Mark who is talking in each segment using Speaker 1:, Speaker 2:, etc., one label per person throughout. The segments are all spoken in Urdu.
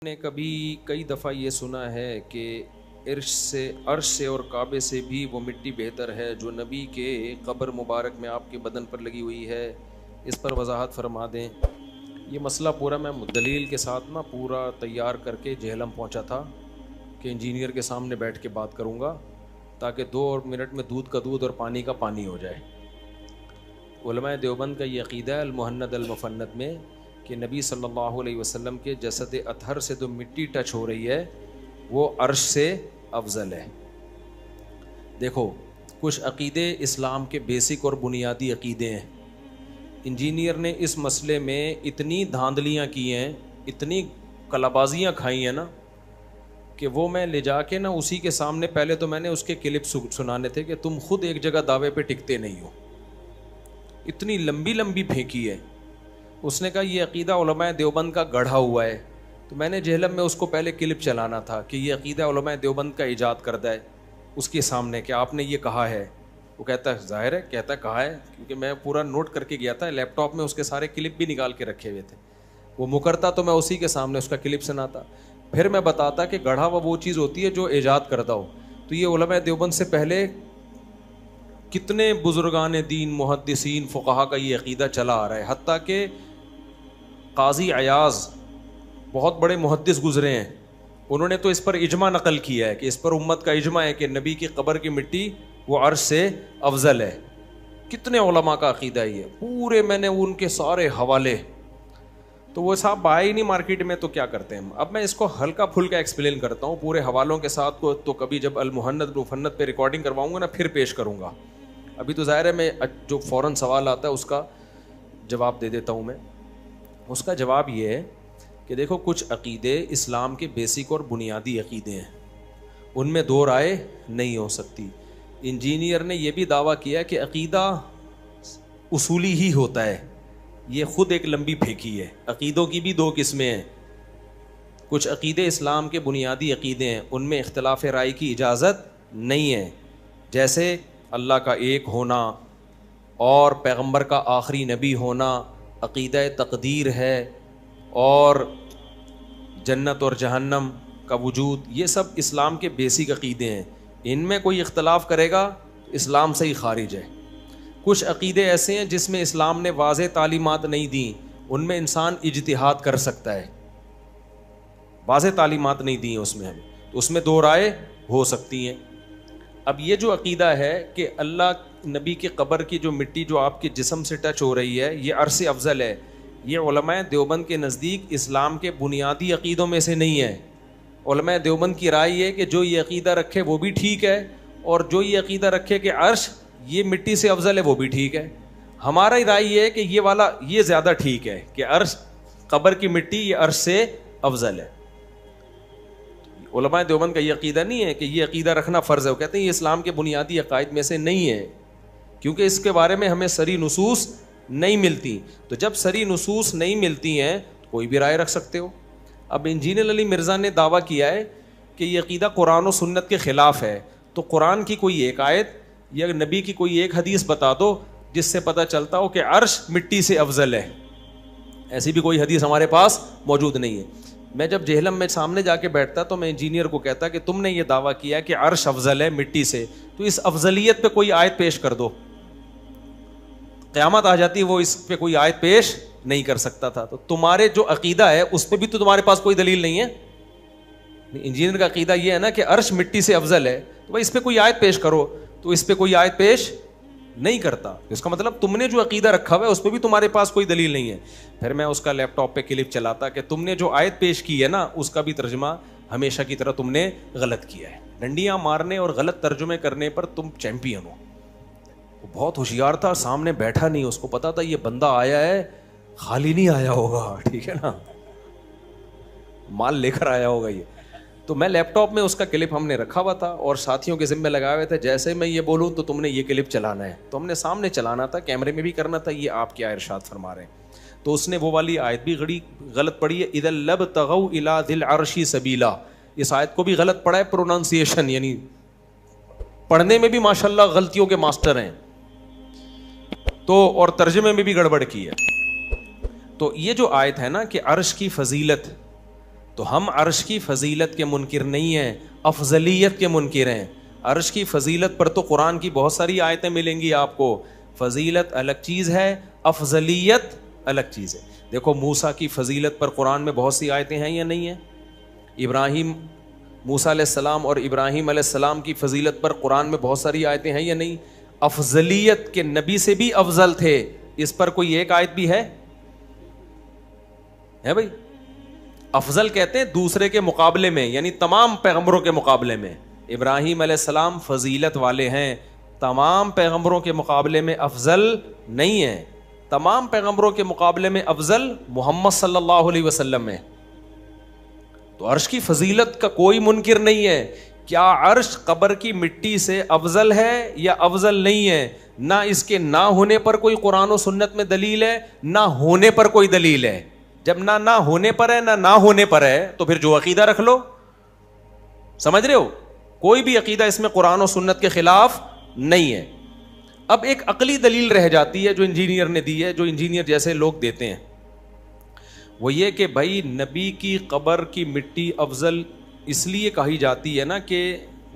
Speaker 1: نے کبھی کئی دفعہ یہ سنا ہے کہ عرش سے اور کعبے سے بھی وہ مٹی بہتر ہے جو نبی کے قبر مبارک میں آپ کے بدن پر لگی ہوئی ہے، اس پر وضاحت فرما دیں۔ یہ مسئلہ پورا میں دلیل کے ساتھ پورا تیار کر کے جہلم پہنچا تھا کہ انجینئر کے سامنے بیٹھ کے بات کروں گا تاکہ 2 منٹ میں دودھ کا دودھ اور پانی کا پانی ہو جائے۔ علماء دیوبند کا یہ عقیدہ ہے المہند المفند میں کہ نبی صلی اللہ علیہ وسلم کے جسد اطہر سے جو مٹی ٹچ ہو رہی ہے وہ عرش سے افضل ہے۔ دیکھو، کچھ عقیدے اسلام کے بیسک اور بنیادی عقیدے ہیں۔ انجینئر نے اس مسئلے میں اتنی دھاندلیاں کی ہیں، اتنی کلابازیاں کھائی ہیں کہ وہ میں لے جا کے اسی کے سامنے پہلے تو میں نے اس کے کلپ سنانے تھے کہ تم خود ایک جگہ دعوے پہ ٹکتے نہیں ہو، اتنی لمبی لمبی پھینکی ہے۔ اس نے کہا یہ عقیدہ علماء دیوبند کا گڑھا ہوا ہے، تو میں نے جہلم میں اس کو پہلے کلپ چلانا تھا کہ یہ عقیدہ علماء دیوبند کا ایجاد کردہ ہے اس کے سامنے کہ آپ نے یہ کہا ہے۔ وہ کہتا ہے ظاہر ہے، کہتا ہے کہا ہے، کیونکہ میں پورا نوٹ کر کے گیا تھا، لیپ ٹاپ میں اس کے سارے کلپ بھی نکال کے رکھے ہوئے تھے۔ وہ مکرتا تو میں اسی کے سامنے اس کا کلپ سناتا، پھر میں بتاتا کہ گڑھا ہوا وہ چیز ہوتی ہے جو ایجاد کردہ ہو۔ تو یہ علماء دیوبند سے پہلے کتنے بزرگان دین، محدثین، فقہا کا یہ عقیدہ چلا آ رہا ہے، حتیٰ کہ قاضی عیاض بہت بڑے محدث گزرے ہیں، انہوں نے تو اس پر اجماع نقل کیا ہے کہ اس پر امت کا اجماع ہے کہ نبی کی قبر کی مٹی وہ عرش سے افضل ہے۔ کتنے علماء کا عقیدہ ہے یہ، پورے میں نے ان کے سارے حوالے، تو وہ صاحب آئے ہی نہیں مارکیٹ میں، تو کیا کرتے ہیں۔ اب میں اس کو ہلکا پھلکا ایکسپلین کرتا ہوں پورے حوالوں کے ساتھ کو، تو کبھی جب المہند المفند پہ ریکارڈنگ کرواؤں گا پھر پیش کروں گا۔ ابھی تو ظاہر ہے میں جو فوراً سوال آتا ہے اس کا جواب دے دیتا ہوں۔ میں اس کا جواب یہ ہے کہ دیکھو، کچھ عقیدے اسلام کے بیسک اور بنیادی عقیدے ہیں، ان میں دو رائے نہیں ہو سکتی۔ انجینئر نے یہ بھی دعویٰ کیا کہ عقیدہ اصولی ہی ہوتا ہے، یہ خود ایک لمبی پھینکی ہے۔ عقیدوں کی بھی 2 قسمیں ہیں، کچھ عقیدے اسلام کے بنیادی عقیدے ہیں، ان میں اختلاف رائے کی اجازت نہیں ہے، جیسے اللہ کا ایک ہونا اور پیغمبر کا آخری نبی ہونا، عقیدہ تقدیر ہے، اور جنت اور جہنم کا وجود، یہ سب اسلام کے بیسک عقیدے ہیں۔ ان میں کوئی اختلاف کرے گا تو اسلام سے ہی خارج ہے۔ کچھ عقیدے ایسے ہیں جس میں اسلام نے واضح تعلیمات نہیں دیں، ان میں انسان اجتہاد کر سکتا ہے، واضح تعلیمات نہیں دی ہیں اس میں ہمیں، تو اس میں 2 رائے ہو سکتی ہیں۔ اب یہ جو عقیدہ ہے کہ اللہ نبی کی قبر کی جو مٹی جو آپ کے جسم سے ٹچ ہو رہی ہے یہ عرش سے افضل ہے، یہ علماء دیوبند کے نزدیک اسلام کے بنیادی عقیدوں میں سے نہیں ہے۔ علماء دیوبند کی رائے یہ کہ جو یہ عقیدہ رکھے وہ بھی ٹھیک ہے، اور جو یہ عقیدہ رکھے کہ عرش یہ مٹی سے افضل ہے وہ بھی ٹھیک ہے۔ ہمارا رائے یہ ہے کہ یہ والا یہ زیادہ ٹھیک ہے کہ عرش قبر کی مٹی یہ عرش سے افضل ہے۔ علماء دیوبند کا یہ عقیدہ نہیں ہے کہ یہ عقیدہ رکھنا فرض ہے، وہ کہتے ہیں یہ اسلام کے بنیادی عقائد میں سے نہیں ہے، کیونکہ اس کے بارے میں ہمیں صریح نصوص نہیں ملتی۔ تو جب صریح نصوص نہیں ملتی ہیں تو کوئی بھی رائے رکھ سکتے ہو۔ اب انجینئر علی مرزا نے دعویٰ کیا ہے کہ یہ عقیدہ قرآن و سنت کے خلاف ہے، تو قرآن کی کوئی ایک آیت یا نبی کی کوئی ایک حدیث بتا دو جس سے پتہ چلتا ہو کہ عرش مٹی سے افضل ہے۔ ایسی بھی کوئی حدیث ہمارے پاس موجود نہیں ہے۔ میں جب جہلم میں سامنے جا کے بیٹھتا تو میں انجینئر کو کہتا کہ تم نے یہ دعویٰ کیا کہ عرش افضل ہے مٹی سے، تو اس افضلیت پہ کوئی آیت پیش کر دو۔ قیامت آ جاتی وہ اس پہ کوئی آیت پیش نہیں کر سکتا تھا، تو تمہارے جو عقیدہ ہے اس پہ بھی تو تمہارے پاس کوئی دلیل نہیں ہے۔ انجینئر کا عقیدہ یہ ہے نا کہ عرش مٹی سے افضل ہے، تو بھائی اس پہ کوئی آیت پیش کرو، تو اس پہ کوئی آیت پیش نہیں کرتا، اس کا مطلب تم نے جو عقیدہ رکھا ہوا ہے اس پہ بھی تمہارے پاس کوئی دلیل نہیں ہے۔ پھر میں اس کا لیپ ٹاپ پہ کلپ چلاتا کہ تم نے جو آیت پیش کی ہے نا اس کا بھی ترجمہ ہمیشہ کی طرح تم نے غلط کیا ہے۔ ڈنڈیاں مارنے اور غلط ترجمے کرنے پر تم چیمپئن ہو۔ وہ بہت ہوشیار تھا، سامنے بیٹھا نہیں، اس کو پتا تھا یہ بندہ آیا ہے خالی نہیں آیا ہوگا، ٹھیک ہے نا، مال لے کر آیا ہوگا یہ۔ تو میں لیپ ٹاپ میں اس کا کلپ ہم نے رکھا ہوا تھا اور ساتھیوں کے ذمہ لگائے ہوئے تھے، جیسے میں یہ بولوں تو تم نے یہ کلپ چلانا ہے، تو ہم نے سامنے چلانا تھا، کیمرے میں بھی کرنا تھا، یہ آپ کیا ارشاد فرما رہے ہیں۔ تو اس نے وہ والی آیت بھی غلط پڑھی ہے، اذا لابتغوا الی ذی العرش سبیلا، اس آیت کو بھی غلط پڑھا ہے، پروننسیشن یعنی پڑھنے میں بھی ماشاءاللہ غلطیوں کے ماسٹر ہیں، تو اور ترجمے میں بھی گڑبڑ کی ہے۔ تو یہ جو آیت ہے نا کہ عرش کی فضیلت، تو تو ہم عرش کی فضیلت کے منکر نہیں ہیں, افضلیت کے منکر ہیں. عرش کی فضیلت پر تو قرآن کی بہت ساری آیتیں ملیں گی آپ کو. فضیلت الگ چیز ہے, افضلیت الگ چیز ہے. دیکھو موسیٰ کی فضیلت پر قرآن میں بہت سی آیتیں ہیں یا نہیں ہیں؟ ابراہیم, موسیٰ علیہ السلام اور ابراہیم علیہ السلام کی فضیلت پر قرآن میں بہت ساری آیتیں ہیں یا نہیں؟ افضلیت کے نبی سے بھی افضل تھے, اس پر کوئی ایک آیت بھی ہے بھائی؟ افضل کہتے ہیں دوسرے کے مقابلے میں, یعنی تمام پیغمبروں کے مقابلے میں. ابراہیم علیہ السلام فضیلت والے ہیں, تمام پیغمبروں کے مقابلے میں افضل نہیں ہیں. تمام پیغمبروں کے مقابلے میں افضل محمد صلی اللہ علیہ وسلم ہے. تو عرش کی فضیلت کا کوئی منکر نہیں ہے. کیا عرش قبر کی مٹی سے افضل ہے یا افضل نہیں ہے؟ نہ اس کے نہ ہونے پر کوئی قرآن و سنت میں دلیل ہے, نہ ہونے پر کوئی دلیل ہے. جب نہ ہونے پر ہے نہ ہونے پر ہے تو پھر جو عقیدہ رکھ لو. سمجھ رہے ہو؟ کوئی بھی عقیدہ اس میں قرآن و سنت کے خلاف نہیں ہے. اب ایک عقلی دلیل رہ جاتی ہے جو انجینئر نے دی ہے, جو انجینئر جیسے لوگ دیتے ہیں, وہ یہ کہ بھائی نبی کی قبر کی مٹی افضل اس لیے کہی جاتی ہے نا کہ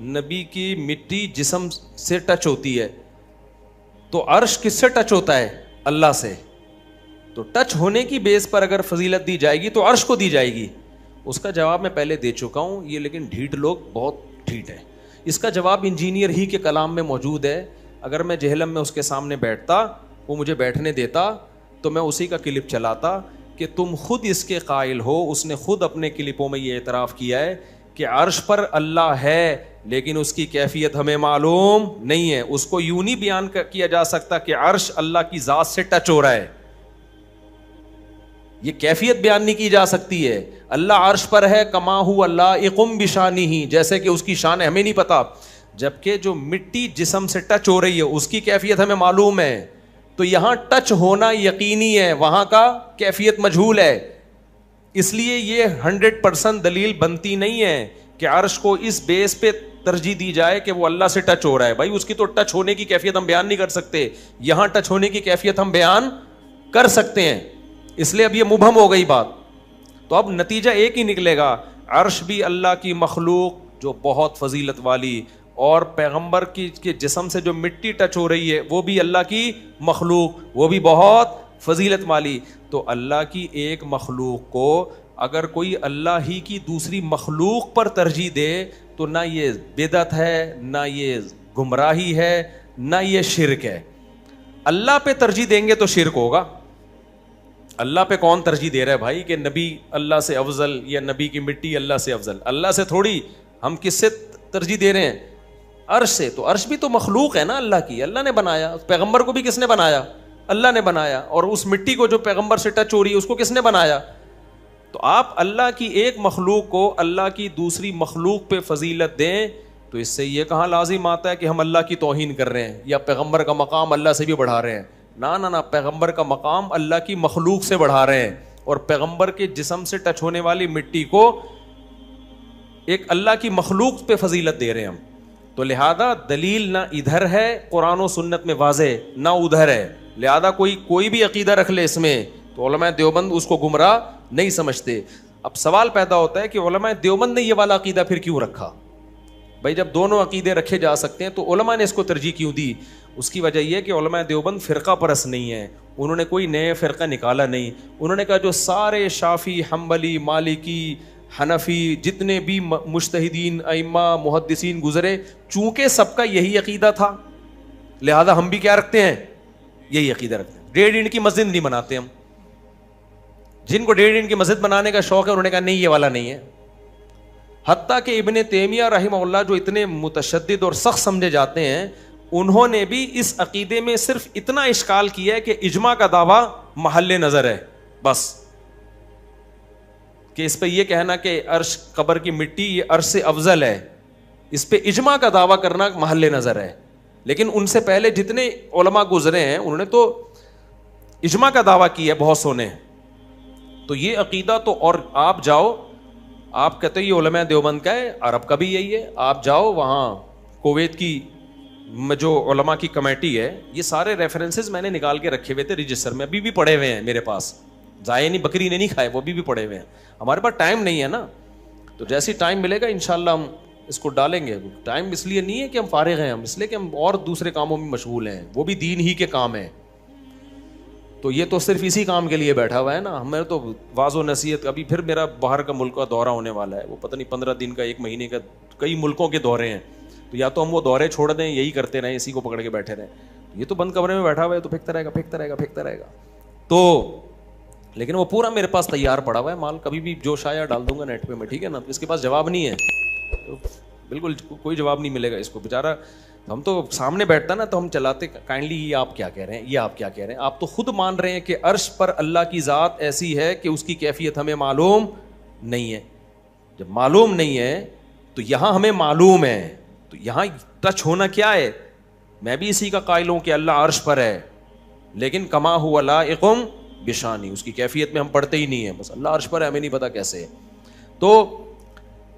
Speaker 1: نبی کی مٹی جسم سے ٹچ ہوتی ہے. تو عرش کس سے ٹچ ہوتا ہے؟ اللہ سے. تو ٹچ ہونے کی بیس پر اگر فضیلت دی جائے گی تو عرش کو دی جائے گی. اس کا جواب میں پہلے دے چکا ہوں, یہ لیکن ڈھیٹ لوگ بہت ڈھیٹ ہے. اس کا جواب انجینئر ہی کے کلام میں موجود ہے. اگر میں جہلم میں اس کے سامنے بیٹھتا, وہ مجھے بیٹھنے دیتا, تو میں اسی کا کلپ چلاتا کہ تم خود اس کے قائل ہو. اس نے خود اپنے کلپوں میں یہ اعتراف کیا ہے کہ عرش پر اللہ ہے لیکن اس کی کیفیت ہمیں معلوم نہیں ہے. اس کو یوں نہیں بیان کیا جا سکتا کہ عرش اللہ کی ذات سے ٹچ ہو رہا ہے, یہ کیفیت بیان نہیں کی جا سکتی ہے. اللہ عرش پر ہے کما ہو اللہ اقم بشانی ہی, جیسے کہ اس کی شان ہمیں نہیں پتا, جبکہ جو مٹی جسم سے ٹچ ہو رہی ہے اس کی کیفیت ہمیں معلوم ہے. تو یہاں ٹچ ہونا یقینی ہے, وہاں کا کیفیت مجہول ہے. اس لیے یہ 100% دلیل بنتی نہیں ہے کہ عرش کو اس بیس پہ ترجیح دی جائے کہ وہ اللہ سے ٹچ ہو رہا ہے. بھائی اس کی تو ٹچ ہونے کی کیفیت ہم بیان نہیں کر سکتے, یہاں ٹچ ہونے کی کیفیت ہم بیان کر سکتے ہیں. اس لیے اب یہ مبہم ہو گئی بات. تو اب نتیجہ ایک ہی نکلے گا, عرش بھی اللہ کی مخلوق جو بہت فضیلت والی, اور پیغمبر کی کے جسم سے جو مٹی ٹچ ہو رہی ہے وہ بھی اللہ کی مخلوق, وہ بھی بہت فضیلت والی. تو اللہ کی ایک مخلوق کو اگر کوئی اللہ ہی کی دوسری مخلوق پر ترجیح دے تو نہ یہ بدعت ہے, نہ یہ گمراہی ہے, نہ یہ شرک ہے. اللہ پہ ترجیح دیں گے تو شرک ہوگا. اللہ پہ کون ترجیح دے رہا ہے بھائی کہ نبی اللہ سے افضل یا نبی کی مٹی اللہ سے افضل؟ اللہ سے تھوڑی. ہم کس سے ترجیح دے رہے ہیں؟ عرش سے. تو عرش بھی تو مخلوق ہے نا اللہ کی, اللہ نے بنایا. پیغمبر کو بھی کس نے بنایا؟ اللہ نے بنایا. اور اس مٹی کو جو پیغمبر سے ٹچ ہو رہی ہے اس کو کس نے بنایا؟ تو آپ اللہ کی ایک مخلوق کو اللہ کی دوسری مخلوق پہ فضیلت دیں تو اس سے یہ کہاں لازم آتا ہے کہ ہم اللہ کی توہین کر رہے ہیں یا پیغمبر کا مقام اللہ سے بھی بڑھا رہے ہیں؟ نہ, پیغمبر کا مقام اللہ کی مخلوق سے بڑھا رہے ہیں, اور پیغمبر کے جسم سے ٹچ ہونے والی مٹی کو ایک اللہ کی مخلوق پہ فضیلت دے رہے ہیں ہم. تو لہذا دلیل نہ ادھر ہے قرآن و سنت میں واضح, نہ ادھر ہے. لہذا کوئی بھی عقیدہ رکھ لے اس میں تو علماء دیوبند اس کو گمراہ نہیں سمجھتے. اب سوال پیدا ہوتا ہے کہ علماء دیوبند نے یہ والا عقیدہ پھر کیوں رکھا؟ بھائی جب دونوں عقیدے رکھے جا سکتے ہیں تو علماء نے اس کو ترجیح کیوں دی؟ اس کی وجہ یہ کہ علماء دیوبند فرقہ پرست نہیں ہے, انہوں نے کوئی نئے فرقہ نکالا نہیں. انہوں نے کہا جو سارے شافعی, حنبلی, مالکی, حنفی, جتنے بھی مجتہدین, ائمہ, محدثین گزرے, چونکہ سب کا یہی عقیدہ تھا لہذا ہم بھی کیا رکھتے ہیں؟ یہی عقیدہ رکھتے ہیں. 1.5 اینٹ کی مسجد نہیں بناتے ہم. جن کو 1.5 اینٹ کی مسجد بنانے کا شوق ہے انہوں نے کہا نہیں یہ والا نہیں ہے. حتیٰ کہ ابن تیمیہ رحمہ اللہ جو اتنے متشدد اور سخت سمجھے جاتے ہیں, انہوں نے بھی اس عقیدے میں صرف اتنا اشکال کیا ہے کہ اجماع کا دعویٰ محل نظر ہے بس, کہ اس پہ یہ کہنا کہ عرش قبر کی مٹی یہ عرش سے افضل ہے, اس پہ اجماع کا دعویٰ کرنا محل نظر ہے. لیکن ان سے پہلے جتنے علماء گزرے ہیں انہوں نے تو اجماع کا دعویٰ کیا ہے بہت سونے. تو یہ عقیدہ تو, اور آپ جاؤ, آپ کہتے ہیں یہ علماء دیوبند کا ہے, عرب کا بھی یہی ہے. آپ جاؤ وہاں کویت کی جو علماء کی کمیٹی ہے, یہ سارے ریفرنسز میں نے نکال کے رکھے ہوئے تھے رجسٹر میں, ابھی بھی پڑے ہوئے ہیں میرے پاس. ضائع نہیں, بکری نے نہیں کھائے, وہ بھی پڑے ہوئے ہیں. ہمارے پاس ٹائم نہیں ہے نا, تو جیسی ٹائم ملے گا انشاءاللہ ہم اس کو ڈالیں گے. ٹائم اس لیے نہیں ہے کہ ہم فارغ ہیں, ہم اس لیے کہ ہم اور دوسرے کاموں میں مشغول ہیں, وہ بھی دین ہی کے کام ہیں. تو یہ تو صرف اسی کام کے لیے بیٹھا ہوا ہے نا. ہمیں تو واضح و نصیحت, ابھی پھر میرا باہر کا ملک کا دورہ ہونے والا ہے, وہ پتہ نہیں 15 دن کا, 1 مہینے کا, کئی ملکوں کے دورے ہیں. تو یا تو ہم وہ دورے چھوڑ دیں, یہی کرتے رہیں, اسی کو پکڑ کے بیٹھے رہیں. یہ تو بند کمرے میں بیٹھا ہوا ہے, تو پھینکتا رہے گا. تو لیکن وہ پورا میرے پاس تیار پڑا ہوا ہے مال, کبھی بھی جوش آیا ڈال دوں گا نیٹ پہ میں, ٹھیک ہے نا. اس کے پاس جواب نہیں ہے, تو بالکل کوئی جواب نہیں ملے گا اس کو بیچارہ. ہم تو سامنے بیٹھتا نا تو ہم چلاتے کائنڈلی, یہ آپ کیا کہہ رہے ہیں, یہ آپ کیا کہہ رہے ہیں. آپ تو خود مان رہے ہیں کہ عرش پر اللہ کی ذات ایسی ہے کہ اس کی کیفیت ہمیں معلوم نہیں ہے. جب معلوم نہیں ہے تو یہاں ہمیں معلوم ہے, تو یہاں ٹچ ہونا کیا ہے. میں بھی اسی کا قائل ہوں کہ اللہ عرش پر ہے, لیکن کما ہوا لائقم بشانی, اس کی کیفیت میں ہم پڑھتے ہی نہیں ہیں, بس اللہ عرش پر ہے, ہمیں نہیں پتا کیسے ہے. تو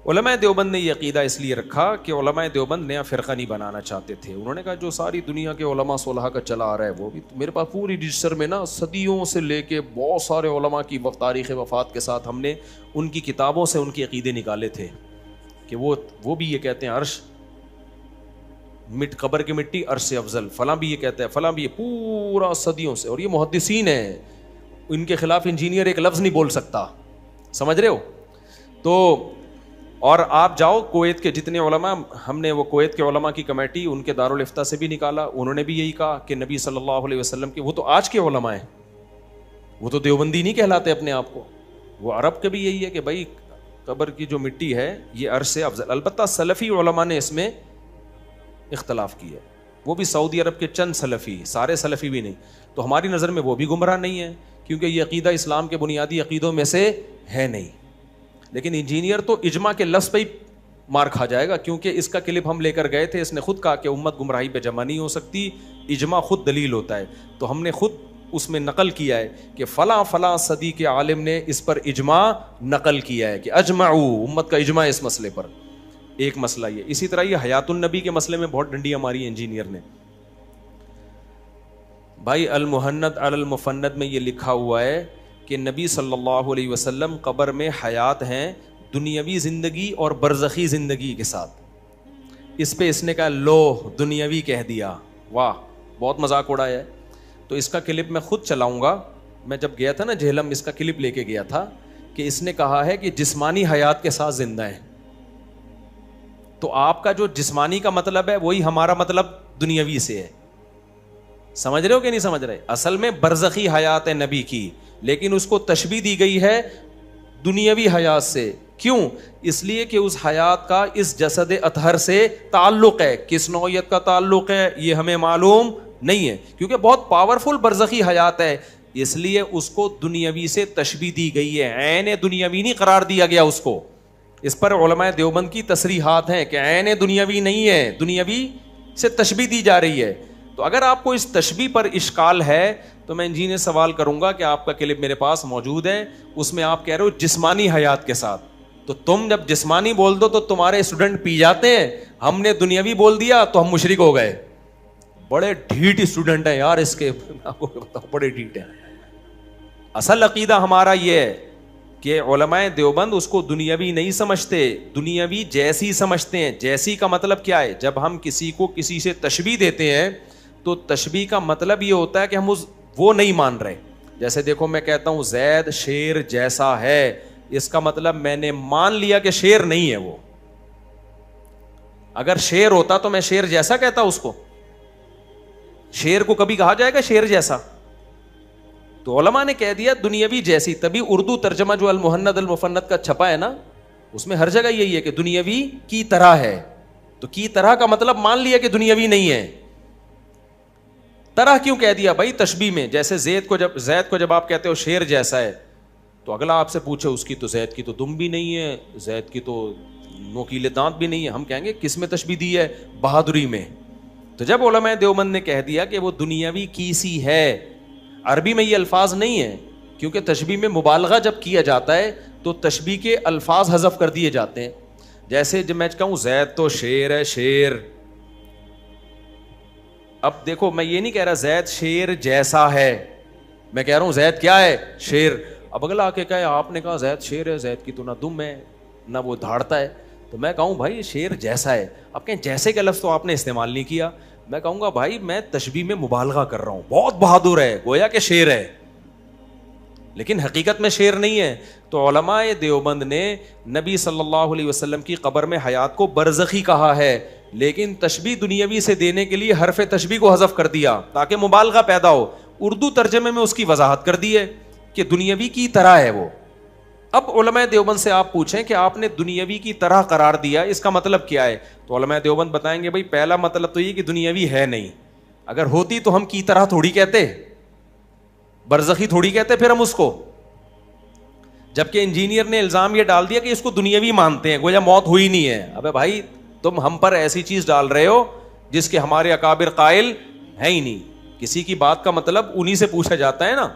Speaker 1: علماء دیوبند نے یہ عقیدہ اس لیے رکھا کہ علماء دیوبند نیا فرقہ نہیں بنانا چاہتے تھے. انہوں نے کہا جو ساری دنیا کے علماء صلحاء کا چلا آ رہا ہے وہ بھی, میرے پاس پوری رجسٹر میں نا صدیوں سے لے کے بہت سارے علماء کی تاریخ وفات کے ساتھ ہم نے ان کی کتابوں سے ان کے عقیدے نکالے تھے کہ وہ بھی یہ کہتے ہیں عرش قبر کی مٹی عرش سے افضل, فلاں بھی یہ کہتا ہے, فلاں بھی یہ, پورا صدیوں سے. اور یہ محدثین ہیں, ان کے خلاف انجینئر ایک لفظ نہیں بول سکتا, سمجھ رہے ہو. تو اور آپ جاؤ کویت کے جتنے علماء, ہم نے وہ کویت کے علماء کی کمیٹی ان کے دارالفتہ سے بھی نکالا, انہوں نے بھی یہی کہا کہ نبی صلی اللہ علیہ وسلم کے, وہ تو آج کے علماء ہیں, وہ تو دیوبندی نہیں کہلاتے اپنے آپ کو, وہ عرب کے بھی یہی ہے کہ بھائی قبر کی جو مٹی ہے یہ عرش سے افضل. البتہ سلفی علماء نے اس میں اختلاف کیا ہے, وہ بھی سعودی عرب کے چند سلفی, سارے سلفی بھی نہیں. تو ہماری نظر میں وہ بھی گمراہ نہیں ہے, کیونکہ یہ عقیدہ اسلام کے بنیادی عقیدوں میں سے ہے نہیں. لیکن انجینئر تو اجماع کے لفظ پہ ہی مار کھا جائے گا, کیونکہ اس کا کلپ ہم لے کر گئے تھے, اس نے خود کہا کہ امت گمراہی پہ جمع نہیں ہو سکتی, اجماع خود دلیل ہوتا ہے. تو ہم نے خود اس میں نقل کیا ہے کہ فلاں فلاں صدی کے عالم نے اس پر اجماع نقل کیا ہے کہ اجمعوا, امت کا اجماع اس مسئلے پر. ایک مسئلہ یہ. اسی طرح یہ حیات النبی کے مسئلے میں بہت ڈنڈیاں ماری ہیں انجینئر نے. بھائی المہند علی المفند میں یہ لکھا ہوا ہے کہ نبی صلی اللہ علیہ وسلم قبر میں حیات ہیں, دنیاوی زندگی اور برزخی زندگی کے ساتھ. اس پہ اس نے کہا لو دنیاوی کہہ دیا, واہ بہت مذاق اڑایا ہے. تو اس کا کلپ میں خود چلاؤں گا. میں جب گیا تھا نا جہلم, اس کا کلپ لے کے گیا تھا کہ اس نے کہا ہے کہ جسمانی حیات کے ساتھ زندہ ہیں. تو آپ کا جو جسمانی کا مطلب ہے وہی ہمارا مطلب دنیاوی سے ہے. سمجھ رہے ہو کہ نہیں سمجھ رہے؟ اصل میں برزخی حیات ہے نبی کی, لیکن اس کو تشبیہ دی گئی ہے دنیاوی حیات سے. کیوں؟ اس لیے کہ اس حیات کا اس جسد اطہر سے تعلق ہے. کس نوعیت کا تعلق ہے یہ ہمیں معلوم نہیں ہے, کیونکہ بہت پاورفل برزخی حیات ہے, اس لیے اس کو دنیاوی سے تشبیہ دی گئی ہے. عین دنیاوی نہیں قرار دیا گیا اس کو. اس پر علماء دیوبند کی تصریحات ہیں کہ عین دنیاوی نہیں ہے, دنیاوی سے تشبیہ دی جا رہی ہے. تو اگر آپ کو اس تشبیہ پر اشکال ہے تو میں انجینئر سوال کروں گا کہ آپ کا کلپ میرے پاس موجود ہے, اس میں آپ کہہ رہے ہو جسمانی حیات کے ساتھ. تو تم جب جسمانی بول دو تو تمہارے اسٹوڈنٹ پی جاتے ہیں, ہم نے دنیاوی بول دیا تو ہم مشرک ہو گئے. بڑے ڈھیٹ اسٹوڈنٹ ہیں یار اس کے, آپ کو بتاؤ بڑے ڈھیٹ ہیں. اصل عقیدہ ہمارا یہ ہے کہ علماء دیوبند اس کو دنیاوی نہیں سمجھتے, دنیاوی جیسی سمجھتے ہیں. جیسی کا مطلب کیا ہے؟ جب ہم کسی کو کسی سے تشبیہ دیتے ہیں تو تشبیہ کا مطلب یہ ہوتا ہے کہ ہم وہ نہیں مان رہے. جیسے دیکھو میں کہتا ہوں زید شیر جیسا ہے, اس کا مطلب میں نے مان لیا کہ شیر نہیں ہے وہ. اگر شیر ہوتا تو میں شیر جیسا کہتا اس کو. شیر کو کبھی کہا جائے گا شیر جیسا؟ تو علماء نے کہہ دیا دنیاوی جیسی. تبھی اردو ترجمہ جو المہند المفند کا چھپا ہے نا, اس میں ہر جگہ یہی ہے کہ دنیاوی کی طرح ہے. تو کی طرح کا مطلب مان لیا کہ دنیاوی نہیں ہے. طرح کیوں کہہ دیا بھائی تشبیہ میں؟ جیسے زید کو جب آپ کہتے ہو شیر جیسا ہے تو اگلا آپ سے پوچھے اس کی تو زید کی تو دم بھی نہیں ہے, زید کی تو نوکیلے دانت بھی نہیں ہے, ہم کہیں گے کس میں تشبیہ دی ہے؟ بہادری میں. تو جب علماء دیوبند نے کہہ دیا کہ وہ دنیاوی کی سی ہے, عربی میں یہ الفاظ نہیں ہے, کیونکہ تشبیہ میں مبالغہ جب کیا جاتا ہے تو تشبیہ کے الفاظ حذف کر دیے جاتے ہیں. جیسے جب میں کہوں زید تو شیر ہے, شیر, اب دیکھو میں یہ نہیں کہہ رہا زید شیر جیسا ہے, میں کہہ رہا ہوں زید کیا ہے؟ شیر. اب اگلا آ کے کہے آپ نے کہا زید شیر ہے, زید کی تو نہ دم ہے نہ وہ دھاڑتا ہے, تو میں کہوں بھائی شیر جیسا ہے. آپ کہیں جیسے کا لفظ تو آپ نے استعمال نہیں کیا. میں کہوں گا بھائی میں تشبیہ میں مبالغہ کر رہا ہوں, بہت بہادر ہے, گویا کہ شیر ہے, لیکن حقیقت میں شیر نہیں ہے. تو علماء دیوبند نے نبی صلی اللہ علیہ وسلم کی قبر میں حیات کو برزخی کہا ہے, لیکن تشبیہ دنیاوی سے دینے کے لیے حرف تشبیہ کو حذف کر دیا تاکہ مبالغہ پیدا ہو. اردو ترجمے میں اس کی وضاحت کر دی ہے کہ دنیاوی کی طرح ہے وہ. اب علماء دیوبند سے آپ پوچھیں کہ آپ نے دنیاوی کی طرح قرار دیا, اس کا مطلب کیا ہے؟ تو علماء دیوبند بتائیں گے بھائی پہلا مطلب تو یہ کہ دنیاوی ہے نہیں, اگر ہوتی تو ہم کی طرح تھوڑی کہتے, برزخی تھوڑی کہتے پھر ہم اس کو. جبکہ انجینئر نے الزام یہ ڈال دیا کہ اس کو دنیاوی مانتے ہیں, گویا موت ہوئی نہیں ہے. ابے بھائی تم ہم پر ایسی چیز ڈال رہے ہو جس کے ہمارے اکابر قائل ہے ہی نہیں. کسی کی بات کا مطلب انہی سے پوچھا جاتا ہے نا.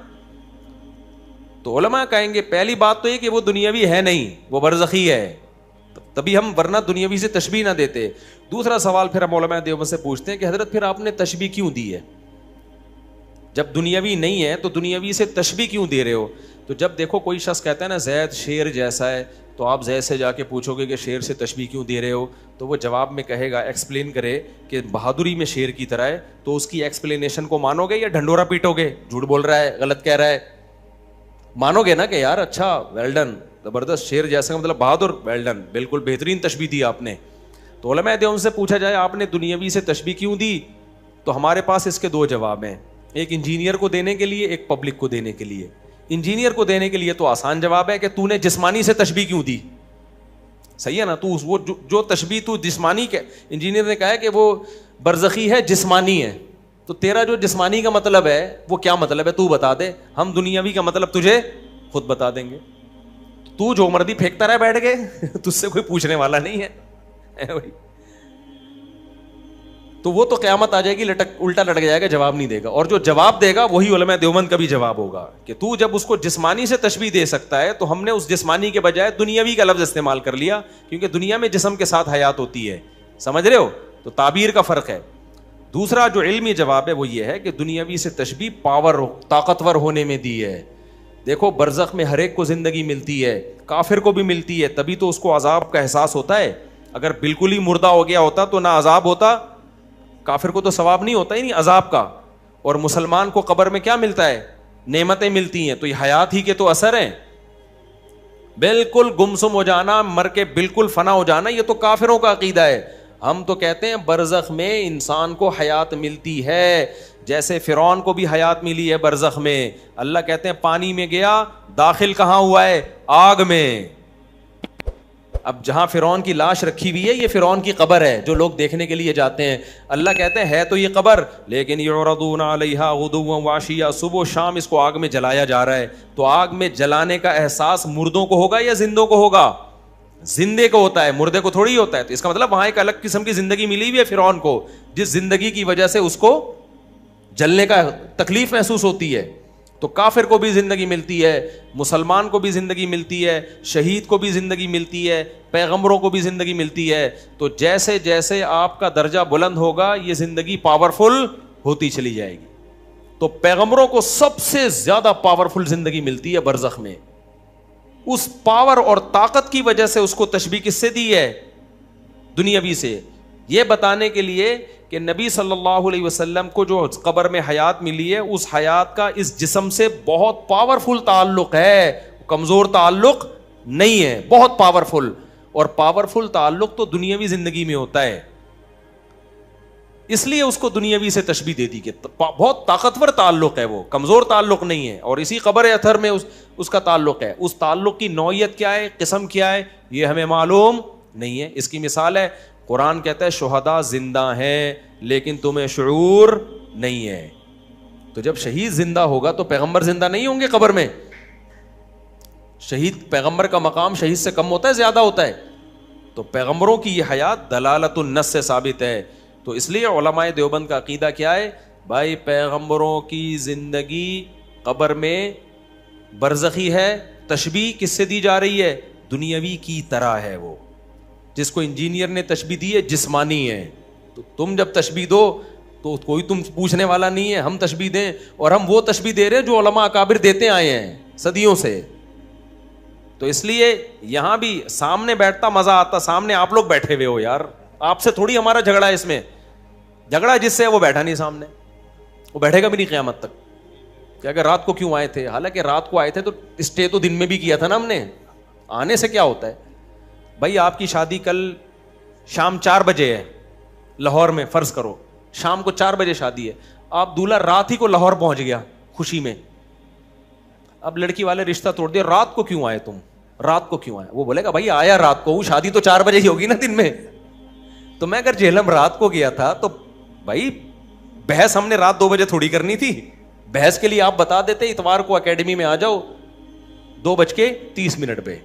Speaker 1: تو علماء کہیں گے پہلی بات تو یہ کہ وہ دنیاوی ہے نہیں, وہ برزخی ہے, تبھی ہم ورنہ دنیاوی سے تشبیہ نہ دیتے. دوسرا سوال پھر ہم علماء دیوبند سے پوچھتے ہیں کہ حضرت پھر آپ نے تشبیہ کیوں دی ہے؟ جب دنیاوی نہیں ہے تو دنیاوی سے تشبیہ کیوں دے رہے ہو؟ تو جب دیکھو کوئی شخص کہتا ہے نا زید شیر جیسا ہے, تو آپ زید سے جا کے پوچھو گے کہ شیر سے تشبیہ کیوں دے رہے ہو, تو وہ جواب میں کہے گا, ایکسپلین کرے کہ بہادری میں شیر کی طرح ہے, تو اس کی ایکسپلینیشن کو مانو گے یا ڈھنڈورا پیٹو گے, جھوٹ بول رہا ہے, غلط کہہ رہا ہے؟ مانو گے نا کہ یار اچھا ویل ڈن, زبردست, شیر جیسا مطلب بہادر, ویل ڈن, بالکل بہترین تشبیہ دی آپ نے. تو علماء دیوبند سے پوچھا جائے آپ نے دنیاوی سے تشبیہ کیوں دی, تو ہمارے پاس اس کے دو جواب ہیں, ایک انجینئر کو دینے کے لیے, ایک پبلک کو دینے کے لیے. انجینئر کو دینے کے لیے تو آسان جواب ہے کہ تو نے جسمانی سے تشبیہ کیوں دی, صحیح ہے نا, تو وہ جو تشبیہ تو جسمانی کے, انجینئر نے کہا ہے کہ وہ برزخی ہے, جسمانی ہے, تو تیرا جو جسمانی کا مطلب ہے وہ کیا مطلب ہے تو بتا دے, ہم دنیاوی کا مطلب تجھے خود بتا دیں گے. تو جو مردی پھینکتا رہے بیٹھ کے, تجھ سے کوئی پوچھنے والا نہیں ہے. تو وہ تو قیامت آ جائے گی, الٹا لٹک جائے گا, جواب نہیں دے گا. اور جو جواب دے گا وہی علماء دیوبند کا بھی جواب ہوگا کہ تو جب اس کو جسمانی سے تشبیہ دے سکتا ہے تو ہم نے اس جسمانی کے بجائے دنیاوی کا لفظ استعمال کر لیا, کیونکہ دنیا میں جسم کے ساتھ حیات ہوتی ہے, سمجھ رہے ہو؟ تو تعبیر کا فرق ہے. دوسرا جو علمی جواب ہے وہ یہ ہے کہ دنیاوی سے تشبیہ پاور, طاقتور ہونے میں دی ہے. دیکھو برزخ میں ہر ایک کو زندگی ملتی ہے, کافر کو بھی ملتی ہے, تبھی تو اس کو عذاب کا احساس ہوتا ہے. اگر بالکل ہی مردہ ہو گیا ہوتا تو نہ عذاب ہوتا, کافر کو تو ثواب نہیں ہوتا ہی نہیں عذاب کا. اور مسلمان کو قبر میں کیا ملتا ہے؟ نعمتیں ملتی ہیں. تو یہ حیات ہی کے تو اثر ہیں. بالکل گمسم ہو جانا, مر کے بالکل فنا ہو جانا, یہ تو کافروں کا عقیدہ ہے. ہم تو کہتے ہیں برزخ میں انسان کو حیات ملتی ہے, جیسے فرعون کو بھی حیات ملی ہے برزخ میں. اللہ کہتے ہیں پانی میں گیا, داخل کہاں ہوا ہے؟ آگ میں. اب جہاں فرعون کی لاش رکھی ہوئی ہے یہ فرعون کی قبر ہے جو لوگ دیکھنے کے لیے جاتے ہیں. اللہ کہتے ہیں ہے تو یہ قبر, لیکن یعرضون علیہا غدوا وعشیا, صبح و شام اس کو آگ میں جلایا جا رہا ہے. تو آگ میں جلانے کا احساس مردوں کو ہوگا یا زندوں کو ہوگا؟ زندے کو ہوتا ہے, مردے کو تھوڑی ہوتا ہے. تو اس کا مطلب وہاں ایک الگ قسم کی زندگی ملی ہوئی ہے فرعون کو, جس زندگی کی وجہ سے اس کو جلنے کا تکلیف محسوس ہوتی ہے. تو کافر کو بھی زندگی ملتی ہے, مسلمان کو بھی زندگی ملتی ہے, شہید کو بھی زندگی ملتی ہے, پیغمبروں کو بھی زندگی ملتی ہے. تو جیسے جیسے آپ کا درجہ بلند ہوگا یہ زندگی پاورفل ہوتی چلی جائے گی. تو پیغمبروں کو سب سے زیادہ پاورفل زندگی ملتی ہے برزخ میں. اس پاور اور طاقت کی وجہ سے اس کو تشبیہ کس سے دی ہے؟ دنیاوی سے. یہ بتانے کے لیے کہ نبی صلی اللہ علیہ وسلم کو جو قبر میں حیات ملی ہے اس حیات کا اس جسم سے بہت پاورفل تعلق ہے, کمزور تعلق نہیں ہے, بہت پاورفل. اور پاورفل تعلق تو دنیاوی زندگی میں ہوتا ہے, اس لیے اس کو دنیاوی سے تشبیہ دے دی کہ بہت طاقتور تعلق ہے, وہ کمزور تعلق نہیں ہے. اور اسی قبر اثر میں اس کا تعلق ہے. اس تعلق کی نوعیت کیا ہے, قسم کیا ہے, یہ ہمیں معلوم نہیں ہے. اس کی مثال ہے قرآن کہتا ہے شہداء زندہ ہیں لیکن تمہیں شعور نہیں ہے. تو جب شہید زندہ ہوگا تو پیغمبر زندہ نہیں ہوں گے قبر میں؟ شہید, پیغمبر کا مقام شہید سے کم ہوتا ہے, زیادہ ہوتا ہے. تو پیغمبروں کی یہ حیات دلالت النص سے ثابت ہے. تو اس لیے علماء دیوبند کا عقیدہ کیا ہے بھائی, پیغمبروں کی زندگی قبر میں برزخی ہے. تشبیہ کس سے دی جا رہی ہے؟ دنیاوی کی طرح ہے. وہ جس کو انجینئر نے تشبیہ دی ہے جسمانی ہے. تو تم جب تشبیہ دو تو کوئی تم پوچھنے والا نہیں ہے, ہم تشبیہ دیں, اور ہم وہ تشبیہ دے رہے ہیں جو علماء اکابر دیتے آئے ہیں. صدیوں سے. تو اس لیے یہاں بھی سامنے بیٹھتا مزہ آتا, سامنے آپ لوگ بیٹھے ہوئے ہو یار, آپ سے تھوڑی ہمارا جھگڑا ہے. اس میں جھگڑا جس سے وہ بیٹھا نہیں سامنے, وہ بیٹھے گا بھی نہیں قیامت تک کہ اگر رات کو کیوں آئے تھے. حالانکہ رات کو آئے تھے تو اسٹے تو دن میں بھی کیا تھا نا ہم نے, آنے سے کیا ہوتا ہے بھائی. آپ کی شادی کل شام 4 بجے ہے لاہور میں, فرض کرو شام کو 4 بجے شادی ہے, آپ دولہا رات ہی کو لاہور پہنچ گیا خوشی میں. اب لڑکی والے رشتہ توڑ دیا, رات کو کیوں آئے تم, رات کو کیوں آئے. وہ بولے گا بھائی آیا رات کو ہوں, شادی تو 4 بجے ہی ہوگی نا دن میں. تو میں اگر جہلم رات کو گیا تھا تو بھائی بحث ہم نے رات 2 بجے تھوڑی کرنی تھی. بحث کے لیے آپ بتا دیتے اتوار کو اکیڈمی میں آ جاؤ 2:30 پہ.